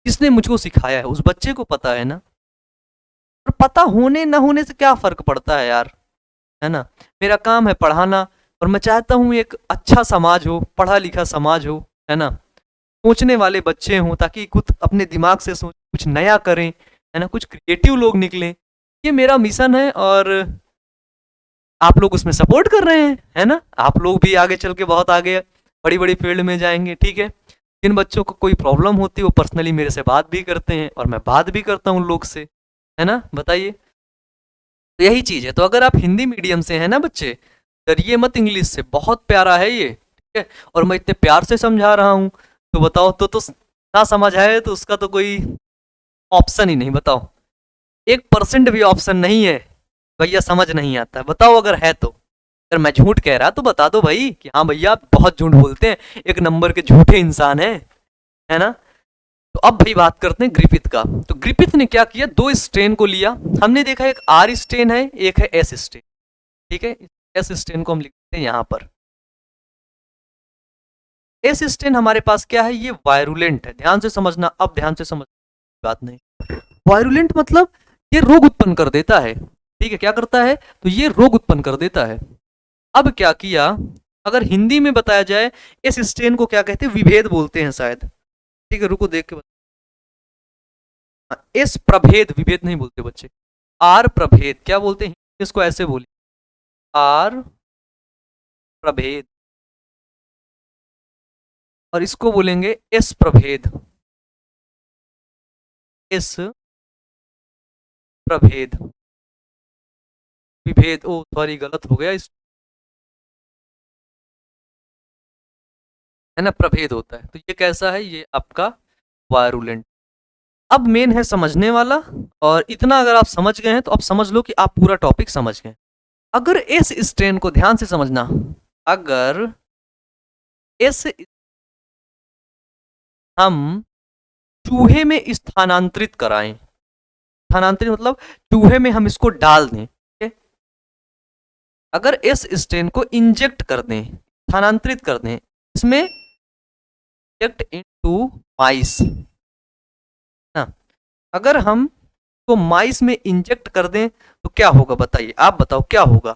किसने मुझको सिखाया है, उस बच्चे को पता है ना। और पता होने ना होने से क्या फर्क पड़ता है यार, है ना। मेरा काम है पढ़ाना, और मैं चाहता हूँ एक अच्छा समाज हो, पढ़ा लिखा समाज हो, है ना, सोचने वाले बच्चे हों, ताकि कुछ अपने दिमाग से सोच कुछ नया करें, है ना, कुछ क्रिएटिव लोग निकलें, ये मेरा मिशन है। और आप लोग उसमें सपोर्ट कर रहे हैं, है ना, आप लोग भी आगे चल के बहुत आगे बड़ी बड़ी फील्ड में जाएंगे, ठीक है। जिन बच्चों को कोई प्रॉब्लम होती है वो पर्सनली मेरे से बात भी करते हैं और मैं बात भी करता हूँ उन लोग से, है ना, बताइए। तो यही चीज है। तो अगर आप हिंदी मीडियम से हैं ना बच्चे, डरिए मत इंग्लिश से, बहुत प्यारा है ये, ठीक है। और मैं इतने प्यार से समझा रहा हूँ, तो बताओ तो ना समझ आए तो उसका तो कोई ऑप्शन ही नहीं। बताओ 1% भी ऑप्शन नहीं है भैया समझ नहीं आता, बताओ अगर है तो। अगर मैं झूठ कह रहा तो बता दो भाई कि हाँ भैया आप बहुत झूठ बोलते हैं, एक नंबर के झूठे इंसान है ना। तो अब भाई बात करते हैं ग्रिफिथ का। तो ग्रिफिथ ने क्या किया, दो स्ट्रेन को लिया। हमने देखा एक आर स्ट्रेन है, एक है एस स्ट्रेन, ठीक है। एस स्ट्रेन को हम लिखते हैं यहां पर। एस स्ट्रेन हमारे पास क्या है, ये वायरुलेंट है। ध्यान से समझना, अब ध्यान से समझ बात नहीं। वायरुलेंट मतलब ये रोग उत्पन्न कर देता है, ठीक है। क्या करता है, तो ये रोग उत्पन्न कर देता है। अब क्या किया, अगर हिंदी में बताया जाए, इस स्ट्रेन को क्या कहते हैं, विभेद बोलते हैं शायद, ठीक है। रुको देख के इस प्रभेद, विभेद नहीं बोलते बच्चे, आर प्रभेद क्या बोलते हैं, इसको ऐसे बोलिए, आर प्रभेद। और इसको बोलेंगे एस प्रभेद, एस प्रभेद। विभेद, ओ सॉरी गलत हो गया, इस है ना, प्रभेद होता है। तो ये कैसा है, ये आपका वायरुलेंट। अब मेन है समझने वाला, और इतना अगर आप समझ गए हैं तो अब समझ लो कि आप पूरा टॉपिक समझ गए। अगर इस स्ट्रेन को ध्यान से समझना, अगर इस हम चूहे में स्थानांतरित कराएं, स्थानांतरित मतलब चूहे में हम इसको डाल दें, ठीक है। अगर इस स्ट्रेन को इंजेक्ट कर दें, स्थानांतरित कर दें, इसमें इंजेक्ट इनटू माइस ना, अगर हम तो माइस में इंजेक्ट कर दें तो क्या होगा, बताइए, आप बताओ क्या होगा।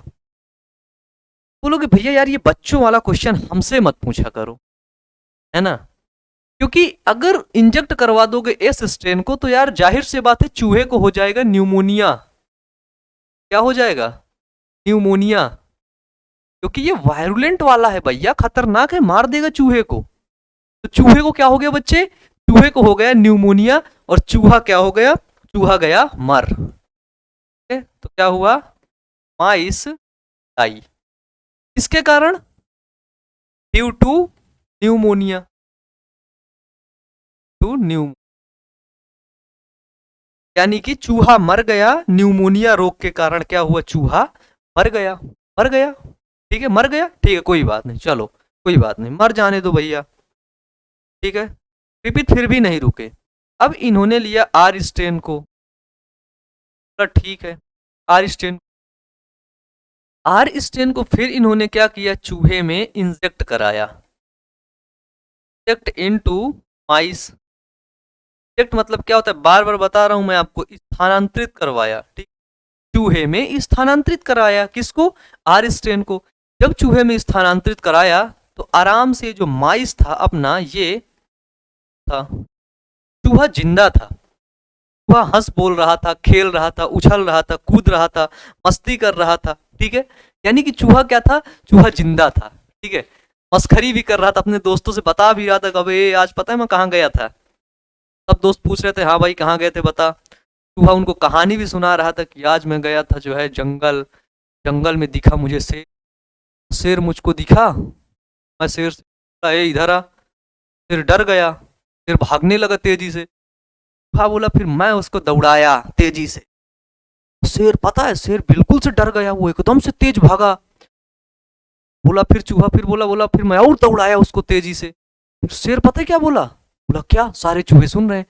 बोलोगे भैया यार ये बच्चों वाला क्वेश्चन हमसे मत पूछा करो, है ना। क्योंकि अगर इंजेक्ट करवा दोगे इस स्ट्रेन को तो यार जाहिर सी बात है चूहे को हो जाएगा न्यूमोनिया। क्या हो जाएगा, न्यूमोनिया। क्योंकि ये वायरुलेंट वाला है भैया, खतरनाक है, मार देगा चूहे को। तो चूहे को क्या हो गया बच्चे, चूहे को हो गया न्यूमोनिया, और चूहा क्या हो गया, चूहा गया मर। तो क्या हुआ, माइस डाई, इसके कारण, due to pneumonia, to new, यानी कि चूहा मर गया न्यूमोनिया रोग के कारण। क्या हुआ, चूहा मर गया, मर गया, ठीक है, मर गया, ठीक है, कोई बात नहीं, चलो कोई बात नहीं, मर जाने दो भैया, ठीक है। विपित फिर भी नहीं रुके। अब इन्होंने लिया आर स्ट्रेन को, ठीक है, आर स्ट्रेन, आर स्ट्रेन को फिर इन्होंने क्या किया, चूहे में इंजेक्ट कराया, इंजेक्ट इनटू माइस। इंजेक्ट मतलब क्या होता है, बार बार बता रहा हूं मैं आपको, स्थानांतरित करवाया, ठीक, चूहे में स्थानांतरित कराया, किसको, आर स्ट्रेन को। जब चूहे में स्थानांतरित कराया तो आराम से जो माइस था अपना, ये था, चूहा जिंदा था, चूहा हंस बोल रहा था, खेल रहा था, उछल रहा था, कूद रहा था, मस्ती कर रहा था, ठीक है। यानी कि चूहा क्या था, चूहा जिंदा था, ठीक है। मस्खरी भी कर रहा था, अपने दोस्तों से बता भी रहा था, कभी आज पता है मैं कहाँ गया था। सब दोस्त पूछ रहे थे, हाँ भाई कहाँ गए थे बता। चूहा उनको कहानी भी सुना रहा था कि आज मैं गया था जो है जंगल, जंगल में दिखा मुझे शेर, शेर मुझको दिखा, मैं शेर से बोला, ए इधर आ। शेर डर गया, शेर भागने लगा तेजी से। चूहा बोला फिर मैं उसको दौड़ाया तेजी से। शेर, पता है शेर बिल्कुल से डर गया, वो एकदम से तेज भागा। बोला फिर चूहा, फिर बोला बोला फिर मैं और दौड़ाया उसको तेजी से। फिर शेर पता है क्या बोला, बोला क्या, सारे चूहे सुन रहे हैं।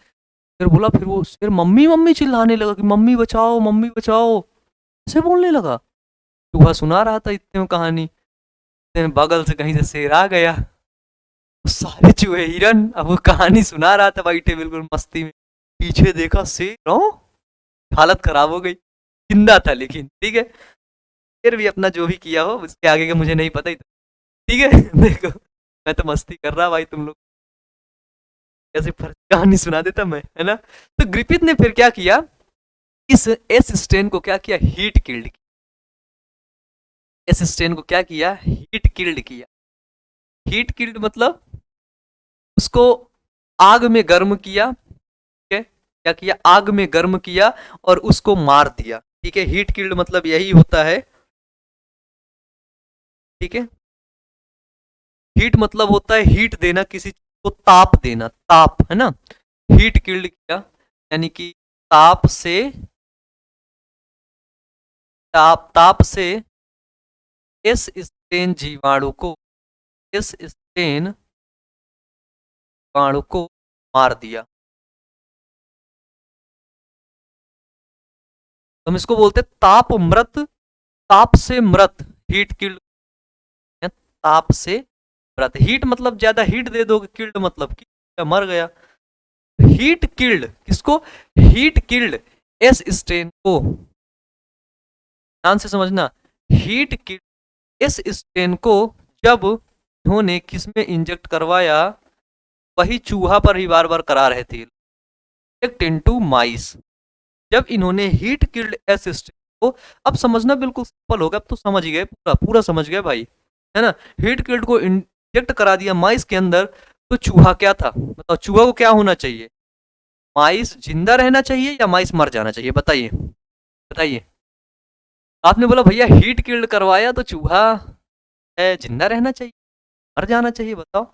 फिर बोला, फिर वो शेर मम्मी मम्मी चिल्लाने लगा कि मम्मी बचाओ मम्मी बचाओ, ऐसे बोलने लगा। चूहा सुना रहा था इतने में कहानी, इतने में बगल से कहीं से शेर आ गया। सारे चूहे हिरन, अब वो कहानी सुना रहा था बैठे बिल्कुल मस्ती में, पीछे देखा शेर, हालत खराब हो गई, जिंदा था लेकिन, ठीक है। फिर भी अपना जो भी किया हो उसके आगे का मुझे नहीं पता ही था, ठीक है। देखो मैं तो मस्ती कर रहा भाई, तुम लोग कैसे कहानी सुना देता मैं, है ना। तो ग्रिफिथ ने फिर क्या किया, इस एस स्ट्रेन को क्या किया, हीट किल्ड किया। एस स्ट्रेन को क्या किया, हीट किल्ड किया। हीट किल्ड मतलब उसको आग में गर्म किया, ठीक है। क्या किया, आग में गर्म किया और उसको मार दिया, ठीक है, हीट किल्ड मतलब यही होता है, ठीक है। हीट मतलब होता है हीट देना, किसी चीज को ताप देना, ताप, है ना। हीट किल्ड किया यानी कि ताप से, ताप से इस स्टेन जीवाणु को, इस स्टेन जीवाणु को मार दिया। तो हम इसको बोलते हैं ताप मृत, ताप से मृत, हीट किल्ड, ताप से मृत। हीट मतलब ज्यादा हीट दे दोगे, किल्ड मतलब कि मर गया। हीट किल्ड किसको, हीट किल्ड एस स्टेन को, ध्यान से समझना, हीट किल्ड एस स्टेन को जब इन्होंने किसमें इंजेक्ट करवाया, वही चूहा पर ही बार बार करा रहे थे, इंजेक्ट इनटू माइस। जब इन्होंने हीट किल्ड एस स्टेन को, अब समझना बिल्कुल सिंपल होगा, अब तो समझ गए, पूरा पूरा समझ गए भाई, है ना। हीट किल्ड को इंजेक्ट करा दिया माइस के अंदर, तो चूहा क्या था बताओ, चूहा को क्या होना चाहिए, माइस जिंदा रहना चाहिए या माइस मर जाना चाहिए, बताइए बताइए। आपने बोला भैया हीट किल्ड करवाया तो चूहा है जिंदा रहना चाहिए, मर जाना चाहिए, बताओ।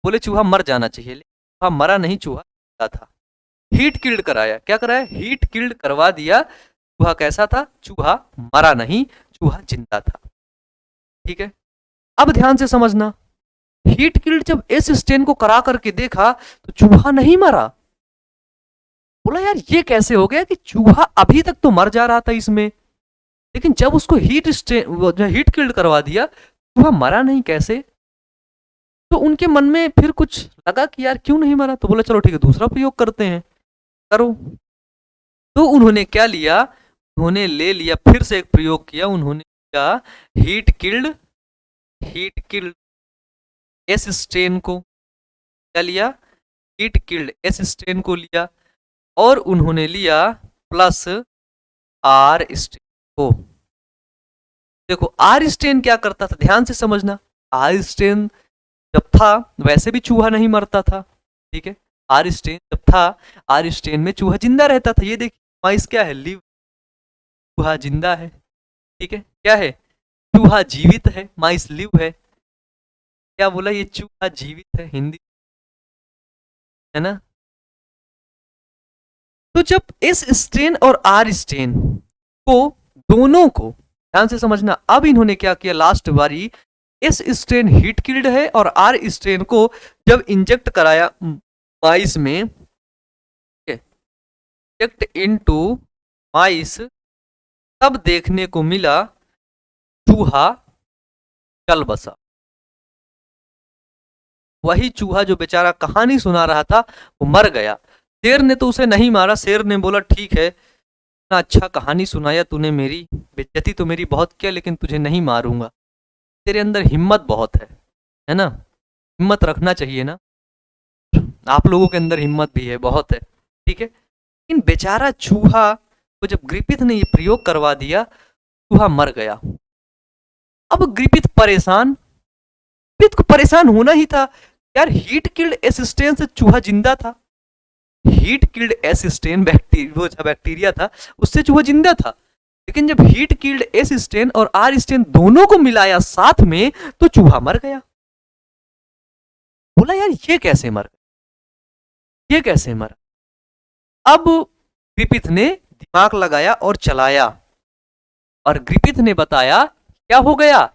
बोले चूहा मर जाना चाहिए, चूहा मरा नहीं, चूहा जिंदा था। हीट किल्ड कराया, क्या कराया, हीट किल्ड करवा दिया, चूहा कैसा था, चूहा मरा नहीं, चूहा जिंदा था, ठीक है। अब ध्यान से समझना, हीट किल्ड जब इस स्टेन को करा करके देखा तो चूहा नहीं मरा। बोला यार ये कैसे हो गया कि चूहा अभी तक तो मर जा रहा था इसमें, लेकिन जब उसको हीट किल्ड करवा दिया चूहा मरा नहीं, कैसे। तो उनके मन में फिर कुछ लगा कि यार क्यों नहीं मरा, तो बोला चलो ठीक है दूसरा प्रयोग करते हैं, करो। तो उन्होंने क्या लिया, उन्होंने ले लिया, फिर से एक प्रयोग किया, उन्होंने लिया हीट किल्ड एस स्टेन को, क्या लिया, हीट किल्ड एस स्टेन को लिया, और उन्होंने लिया प्लस आर स्टेन को। देखो आर स्टेन क्या करता था, ध्यान से समझना, आर स्टेन जब था वैसे भी चूहा नहीं मरता था, ठीक है। आर स्टेन जब था, आर स्टेन में चूहा जिंदा रहता था, ये देखिए माइस क्या है, लिव, चूहा जिंदा है, ठीक है, क्या है, चूहा जीवित है, माइस लिव है, क्या बोला, ये चूहा जीवित है, हिंदी, है ना। तो जब एस स्टेन और आर स्टेन को, दोनों को ध्यान से समझना, अब इन्होंने क्या किया, लास्ट बारी एस स्टेन हीट किल्ड है और आर स्टेन को जब इंजेक्ट कराया माइस में, इंजेक्ट इनटू माइस, तब देखने को मिला चूहा चल बसा। वही चूहा जो बेचारा कहानी सुना रहा था वो मर गया। शेर ने तो उसे नहीं मारा, शेर ने बोला ठीक है इतना अच्छा कहानी सुनाया तूने, मेरी बेइज्जती तो मेरी बहुत किया, लेकिन तुझे नहीं मारूंगा, तेरे अंदर हिम्मत बहुत है ना, हिम्मत रखना चाहिए ना, आप लोगों के अंदर हिम्मत भी है, बहुत है, ठीक है। लेकिन बेचारा चूहा को जब ग्रिफिथ ने ये प्रयोग करवा दिया, चूहा मर गया। अब ग्रिफिथ परेशान, ग्रिफिथ को परेशान होना ही था, यार हीट किल्ड एसिस्टेन से चूहा जिंदा था, हीट किल्ड एसिस्टेन बैक्टीरिया था, उससे चूहा जिंदा था, लेकिन जब हीट किल्ड एस स्टेन और आर स्टेन दोनों को मिलाया साथ में तो चूहा मर गया। बोला यार ये कैसे मर, ये कैसे मरा। अब ग्रिफिथ ने दिमाग लगाया और चलाया, और ग्रिफिथ ने बताया क्या हो गया,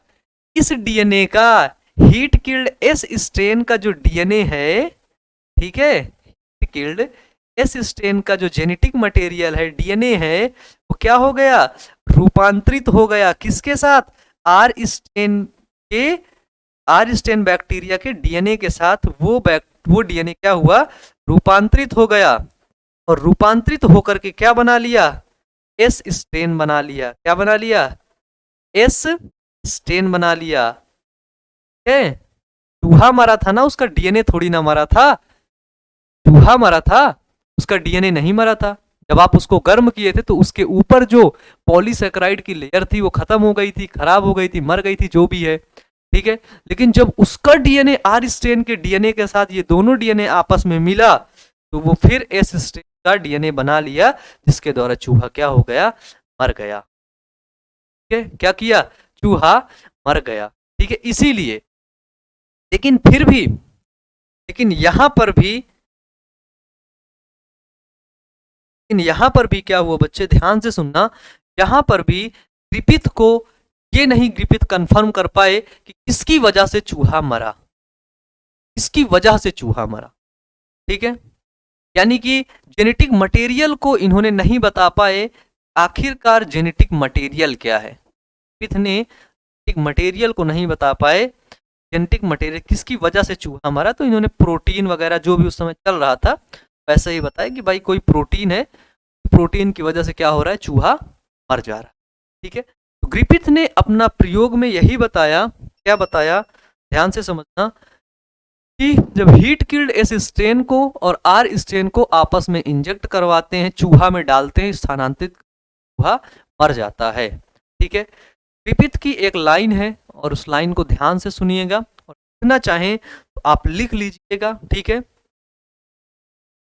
इस डीएनए का, हीट किल्ड एस स्टेन का जो डीएनए है, ठीक है, हीट किल्ड एस स्टेन का जो जेनेटिक मटेरियल है, डीएनए है, वो क्या हो गया, रूपांतरित हो गया, किसके साथ, आर स्टेन के, आर स्टेन बैक्टीरिया के डीएनए के साथ, वो डीएनए क्या हुआ, रूपांतरित हो गया, और रूपांतरित होकर के क्या बना लिया, एस स्टेन बना लिया, क्या बना लिया, एस स्टेन बना लिया, है। चूहा मरा था ना, उसका डीएनए थोड़ी ना मरा था, चूहा मरा था, उसका डीएनए नहीं मरा था। जब आप उसको गर्म किए थे तो उसके ऊपर जो पॉलीसेकेराइड की लेयर थी वो खत्म हो गई थी, खराब हो गई थी, मर गई थी, जो भी है, ठीक है। लेकिन जब उसका डीएनए आर स्टेन के डीएनए के साथ, ये दोनों डीएनए आपस में मिला, तो वो फिर एस स्टेन का डीएनए बना लिया, जिसके द्वारा चूहा क्या हो गया, मर गया। ठीक है, क्या किया, चूहा मर गया। ठीक है, इसीलिए, लेकिन फिर भी, लेकिन यहां पर भी, लेकिन यहां पर भी क्या हुआ बच्चे, ध्यान से सुनना, यहां पर भी ग्रिफिथ को ये नहीं, ग्रिफिथ कंफर्म कर पाए कि किसकी वजह से चूहा मरा, किसकी वजह से चूहा मरा। ठीक है, यानी कि जेनेटिक मटेरियल को इन्होंने नहीं बता पाए, आखिरकार जेनेटिक मटेरियल क्या है, ग्रिफिथ ने जेनेटिक मटेरियल को नहीं बता पाए, जेनेटिक मटेरियल किसकी वजह से चूहा मरा, तो इन्होंने प्रोटीन वगैरह जो भी उस समय चल रहा था वैसे ही बताया कि भाई कोई प्रोटीन है, प्रोटीन की वजह से क्या हो रहा है, चूहा मर जा रहा है। ठीक है, तो ग्रिफिथ ने अपना प्रयोग में यही बताया, क्या बताया, ध्यान से समझना, कि जब हीट किल्ड एस स्ट्रेन को और आर स्ट्रेन को आपस में इंजेक्ट करवाते हैं, चूहा में डालते हैं, स्थानांतरित चूहा मर जाता है। ठीक है, ग्रिफिथ की एक लाइन है और उस लाइन को ध्यान से सुनिएगा, और लिखना चाहें तो आप लिख लीजिएगा। ठीक है,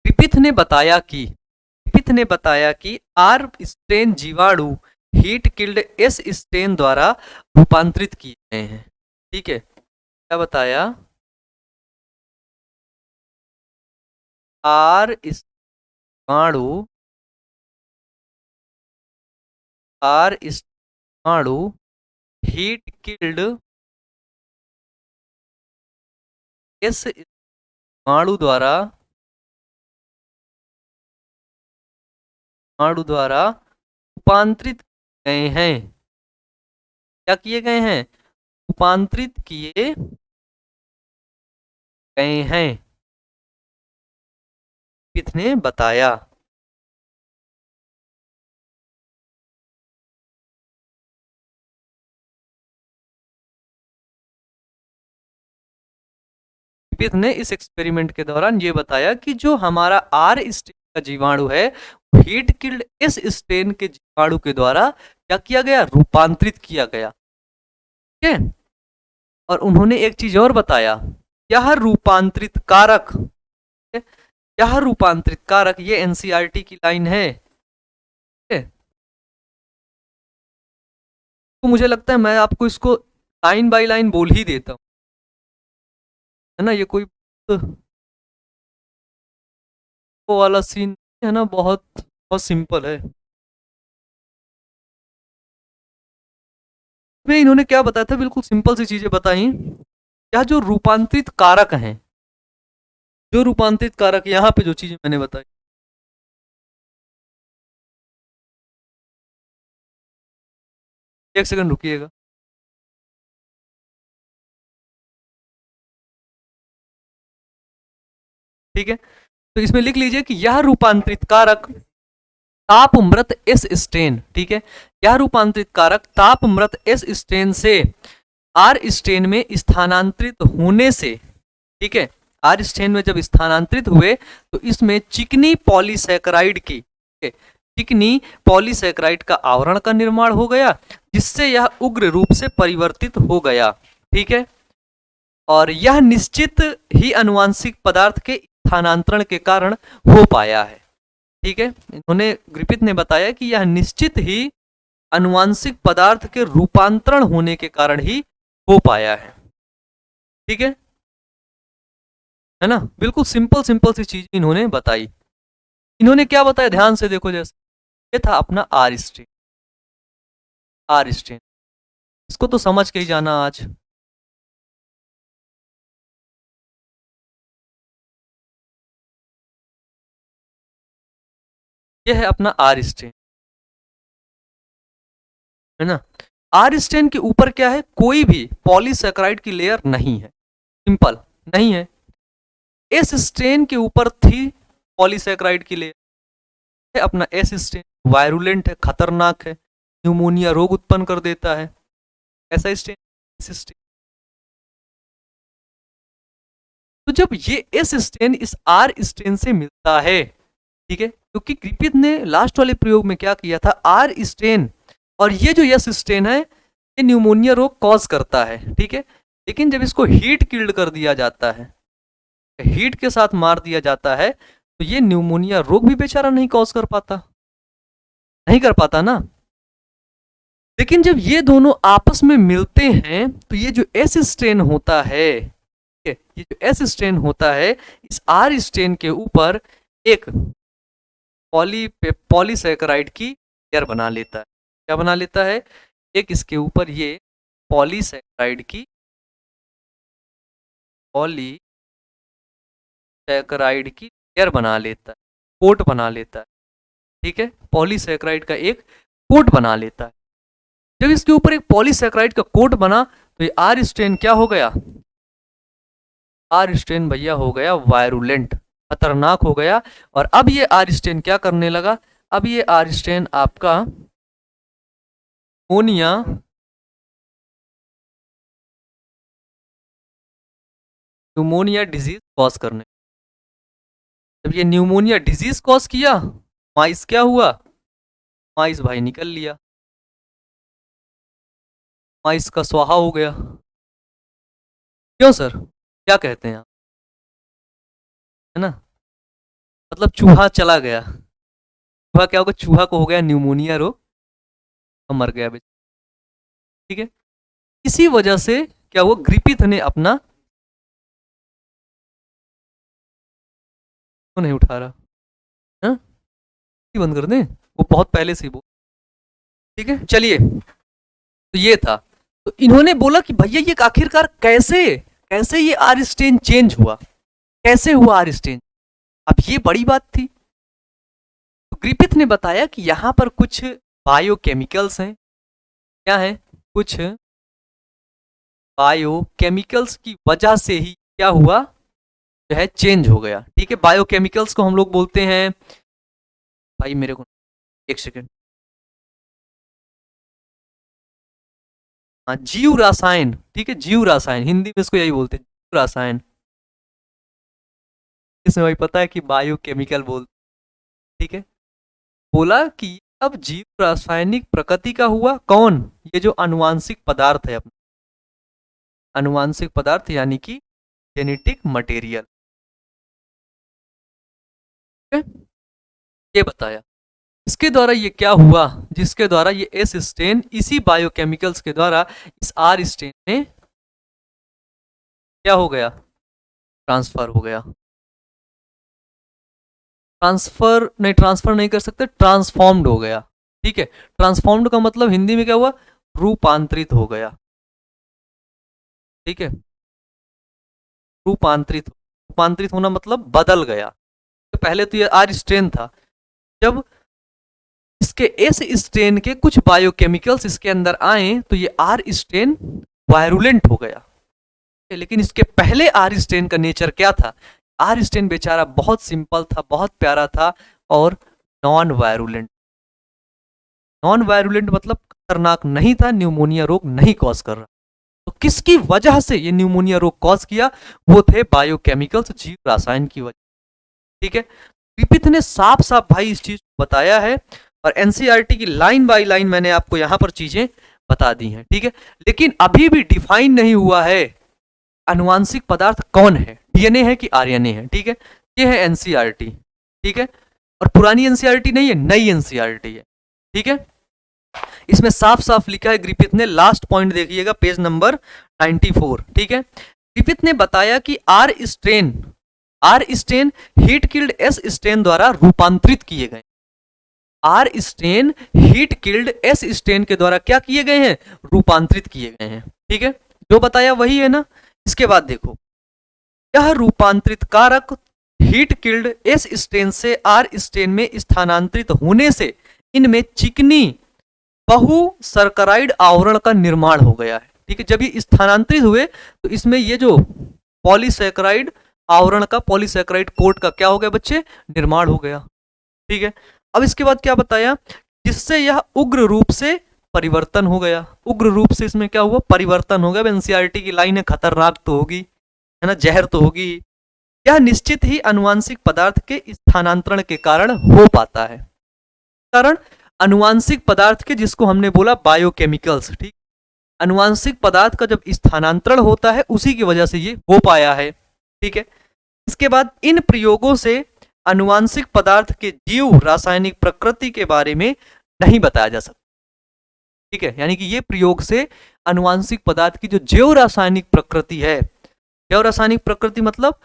ग्रिफिथ ने बताया कि, ग्रिफिथ ने बताया कि आर स्ट्रेन जीवाणु हीट किल्ड एस स्ट्रेन द्वारा रूपांतरित किए गए हैं। ठीक है, क्या बताया, आर जीवाणु, आर जीवाणु हीट किल्ड एस जीवाणु द्वारा, जीवाणु द्वारा रूपांतरित गए हैं। क्या किए गए हैं, रूपांतरित किए गए हैं, ग्रिफिथ ने बताया। ग्रिफिथ ने इस एक्सपेरिमेंट के दौरान ये बताया कि जो हमारा आर स्ट्रेन का जीवाणु है, हीट किल्ड इस स्ट्रेन के जीवाणु के द्वारा क्या किया गया, रूपांतरित किया गया। ठीक है, और उन्होंने एक चीज और बताया, यह रूपांतरित कारक, यह रूपांतरित कारक, ये एनसीईआरटी की लाइन है। ठीक है, तो मुझे लगता है मैं आपको इसको लाइन बाय लाइन बोल ही देता हूँ, है ना, ये कोई वो वाला सीन है ना, बहुत बहुत सिंपल है। में इन्होंने क्या बताया था, बिल्कुल सिंपल सी चीजें बताई, यह जो रूपांतरित कारक हैं, जो रूपांतरित कारक यहाँ पे जो चीजें मैंने बताई, एक सेकंड रुकिएगा। ठीक है, तो इसमें लिख लीजिए कि यह रूपांतरित कारक तापमृत एस स्ट्रेन, ठीक है, यह रूपांतरित कारक तापमृत एस स्ट्रेन से आर स्ट्रेन में स्थानांतरित होने से, ठीक है, आर स्ट्रेन में जब स्थानांतरित हुए तो इसमें चिकनी पॉलीसैकेराइड की, चिकनी पॉलीसैकेराइड का आवरण का निर्माण हो गया, जिससे यह उग्र रूप से परिवर्तित हो गया। ठीक है, और यह निश्चित ही अनुवांशिक पदार्थ के स्थानांतरण के कारण हो पाया है। ठीक है, इन्होंने, ग्रिफिथ ने बताया कि यह निश्चित ही अनुवांशिक पदार्थ के रूपांतरण होने के कारण ही हो पाया है। ठीक है ना, बिल्कुल सिंपल सिंपल सी चीज इन्होंने बताई। इन्होंने क्या बताया, ध्यान से देखो, जैसे ये था अपना आर स्ट्रेन, आर स्ट्रेन, इसको तो समझ के ही जाना आज। ये है अपना आर स्ट्रेन, है ना, आर स्ट्रेन के ऊपर क्या है, कोई भी पॉलीसैकेराइड की लेयर नहीं है, सिंपल, नहीं है। एस स्ट्रेन के ऊपर थी पॉलीसैकेराइड की लेयर है, अपना एस स्ट्रेन वायरुलेंट है, खतरनाक है, न्यूमोनिया रोग उत्पन्न कर देता है, ऐसा स्ट्रेन, एस स्ट्रेन। तो जब ये एस स्ट्रेन इस आर स्ट्रेन से मिलता है, ठीक है, क्योंकि ग्रिफिथ ने लास्ट वाले प्रयोग में क्या किया था, आर स्ट्रेन और ये जो एस स्ट्रेन है, ये न्यूमोनिया रोग कॉज करता है। ठीक है, लेकिन जब इसको हीट किल्ड कर दिया जाता है, हीट के साथ मार दिया जाता है, तो ये न्यूमोनिया रोग भी बेचारा नहीं कॉज कर पाता, नहीं कर पाता ना। लेकिन जब ये दोनों आपस में मिलते हैं तो ये जो एस स्ट्रेन होता है, ये जो एस स्ट्रेन होता है, इस आर स्ट्रेन के ऊपर एक पॉलीसैकेराइड की लेयर बना लेता है। क्या बना लेता है? एक इसके ऊपर ये पॉलीसैकेराइड की लेयर बना लेता है, कोट बना लेता है। ठीक है, पॉलीसैकेराइड का एक कोट बना लेता है। जब इसके ऊपर एक पॉलीसैकेराइड का कोट बना तो ये आर स्ट्रेन क्या हो गया? आर स्ट्रेन भैया हो गया वायरुलेंट, खतरनाक हो गया। और अब ये आर स्ट्रेन क्या करने लगा? अब ये आर स्ट्रेन आपका न्यूमोनिया डिजीज कॉज करने। जब ये न्यूमोनिया डिजीज कॉज किया, माइस क्या हुआ? माइस भाई निकल लिया, माइस का स्वाहा हो गया। क्यों सर, क्या कहते हैं आप? है ना, मतलब चूहा चला गया। चूहा क्या होगा? चूहा को हो गया न्यूमोनिया रोग, मर गया बेचारा। ठीक है, इसी वजह से क्या हुआ, ग्रिफिथ ने अपना, तो नहीं उठा रहा, हाँ बंद कर दें, वो बहुत पहले से ही बोल। ठीक है, चलिए, तो ये था। तो इन्होंने बोला कि भैया ये आखिरकार कैसे कैसे ये आर स्टेन चेंज हुआ, कैसे हुआ आर स्टेन? अब ये बड़ी बात थी। तो ग्रिफिथ ने बताया कि यहां पर कुछ बायोकेमिकल्स हैं। क्या है? कुछ बायोकेमिकल्स की वजह से ही क्या हुआ, जो है चेंज हो गया। ठीक है, बायोकेमिकल्स को हम लोग बोलते हैं, भाई मेरे को एक सेकेंड, हाँ जीव रसायन। ठीक है, जीव रसायन, हिंदी में इसको यही बोलते हैं, जीव रसायन। इसमें भाई पता है कि बायोकेमिकल बोलते। ठीक है, बोला कि अब जीव रासायनिक प्रकृति का हुआ कौन? ये जो अनुवांशिक पदार्थ है अपना, अनुवांशिक पदार्थ यानी कि जेनेटिक मटेरियल। ये बताया, इसके द्वारा ये क्या हुआ, जिसके द्वारा ये एस स्टेन इसी बायोकेमिकल्स के द्वारा इस आर स्टेन में क्या हो गया, ट्रांसफर हो गया। ट्रांसफर नहीं कर सकते, ट्रांसफॉर्म्ड हो गया। ठीक है, ट्रांसफॉर्म्ड का मतलब हिंदी में क्या हुआ, रूपांतरित हो गया। ठीक है, रूपांतरित, रूपांतरित होना मतलब बदल गया। तो पहले तो ये आर स्ट्रेन था, जब इसके एस स्ट्रेन के कुछ बायोकेमिकल्स इसके अंदर आए तो ये आर स्ट्रेन वायरुलेंट हो गया। लेकिन इसके पहले आर स्ट्रेन का नेचर क्या था? आर स्ट्रेन बेचारा बहुत सिंपल था, बहुत प्यारा था और नॉन वायरुलेंट। नॉन वायरुलेंट मतलब खतरनाक नहीं था, न्यूमोनिया रोग नहीं कॉज कर रहा। तो किसकी वजह से ये न्यूमोनिया रोग कॉज किया? वो थे बायोकेमिकल्स, जीव रसायन की वजह। ठीक है, ग्रिफिथ ने साफ साफ भाई इस चीज को बताया है और एनसीईआरटी की लाइन बाय लाइन मैंने आपको यहां पर चीजें बता दी हैं। ठीक है, लेकिन अभी भी डिफाइन नहीं हुआ है अनुवांशिक पदार्थ कौन है, डीएनए है कि आरएनए है। ठीक है, ये है एनसीईआरटी। ठीक है, और पुरानी एनसीईआरटी नहीं है, नई एनसीईआरटी है। ठीक है, इसमें साफ साफ लिखा है ग्रिफिथ ने, लास्ट पॉइंट देखिएगा पेज नंबर 94। ठीक है, ग्रिफिथ ने बताया कि R strain heat killed S strain द्वारा रूपांतरित किए गए। R strain heat killed S strain के द्वारा क्या किए गए हैं, रूपांतरित किए गए हैं। ठीक है, जो बताया वही है ना। इसके बाद देखो, यह रूपांतरित कारक हीट किल्ड एस स्टेन से आर स्टेन में स्थानांतरित होने से इनमें चिकनी बहु सरकराइड आवरण का निर्माण हो गया है। ठीक है, जब ये स्थानांतरित हुए तो इसमें ये जो पॉलीसैकेराइड आवरण का, पॉलीसैकेराइड कोट का क्या हो गया बच्चे, निर्माण हो गया। ठीक है, अब इसके बाद क्या बताया, जिससे यह उग्र रूप से परिवर्तन हो गया। उग्र रूप से इसमें क्या हुआ, परिवर्तन हो गया। एनसीईआरटी की लाइन है, खतरनाक तो होगी, है ना, जहर तो होगी। यह निश्चित ही अनुवांशिक पदार्थ के स्थानांतरण के कारण हो पाता है। कारण अनुवांशिक पदार्थ के, जिसको हमने बोला बायोकेमिकल्स। ठीक, अनुवांशिक पदार्थ का जब स्थानांतरण होता है उसी की वजह से ये हो पाया है। ठीक है, इसके बाद इन प्रयोगों से अनुवांशिक पदार्थ के जीव रासायनिक प्रकृति के बारे में नहीं बताया जा सकता। ठीक है, यानी कि ये प्रयोग से आनुवांशिक पदार्थ की जो जैव रासायनिक प्रकृति है, जैव रासायनिक प्रकृति मतलब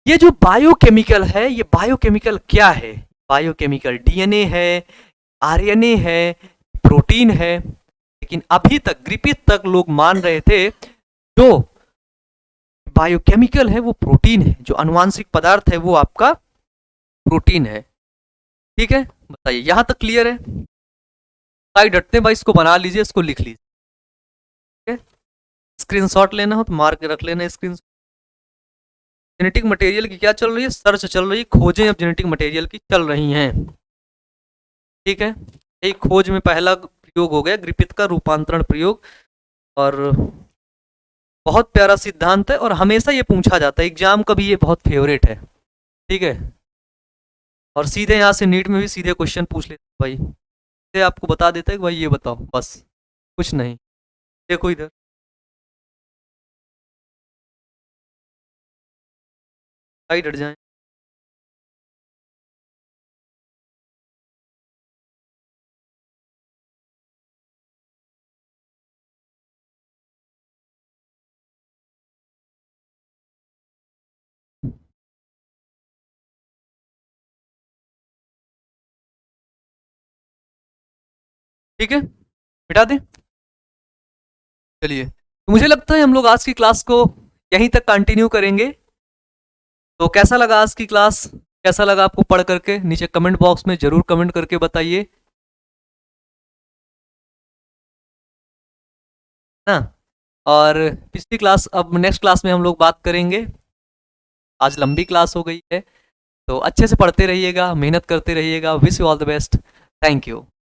ये जो बायोकेमिकल है, ये बायोकेमिकल क्या है, बायोकेमिकल डीएनए है, आरएनए है, प्रोटीन है। लेकिन अभी तक ग्रिफिथ तक लोग मान रहे थे जो बायोकेमिकल है वो प्रोटीन है, जो आनुवांशिक पदार्थ है वो आपका प्रोटीन है। ठीक है, बताइए यहां तक क्लियर है? साइड हटते हैं भाई, इसको बना लीजिए, इसको लिख लीजिए। ठीक है, स्क्रीनशॉट लेना हो तो मार के रख लेना स्क्रीन। जेनेटिक मटेरियल की क्या चल रही है? सर्च चल रही है, खोजें अब जेनेटिक मटेरियल की चल रही हैं। ठीक है, यही खोज में पहला प्रयोग हो गया ग्रिफिथ का रूपांतरण प्रयोग, और बहुत प्यारा सिद्धांत है और हमेशा ये पूछा जाता है एग्जाम का भी, ये बहुत फेवरेट है। ठीक है, और सीधे यहाँ से नीट में भी सीधे क्वेश्चन पूछ लेते भाई, सीधे आपको बता देता है कि भाई ये बताओ, बस कुछ नहीं। देखो इधर, साइड हट जाए। ठीक है, मिटा दें। चलिए, तो मुझे लगता है हम लोग आज की क्लास को यहीं तक कंटिन्यू करेंगे। तो कैसा लगा आज की क्लास, कैसा लगा आपको पढ़ करके, नीचे कमेंट बॉक्स में जरूर कमेंट करके बताइए ना। और पिछली क्लास, अब नेक्स्ट क्लास में हम लोग बात करेंगे। आज लंबी क्लास हो गई है, तो अच्छे से पढ़ते रहिएगा, मेहनत करते रहिएगा। Wish you all the best. Thank you.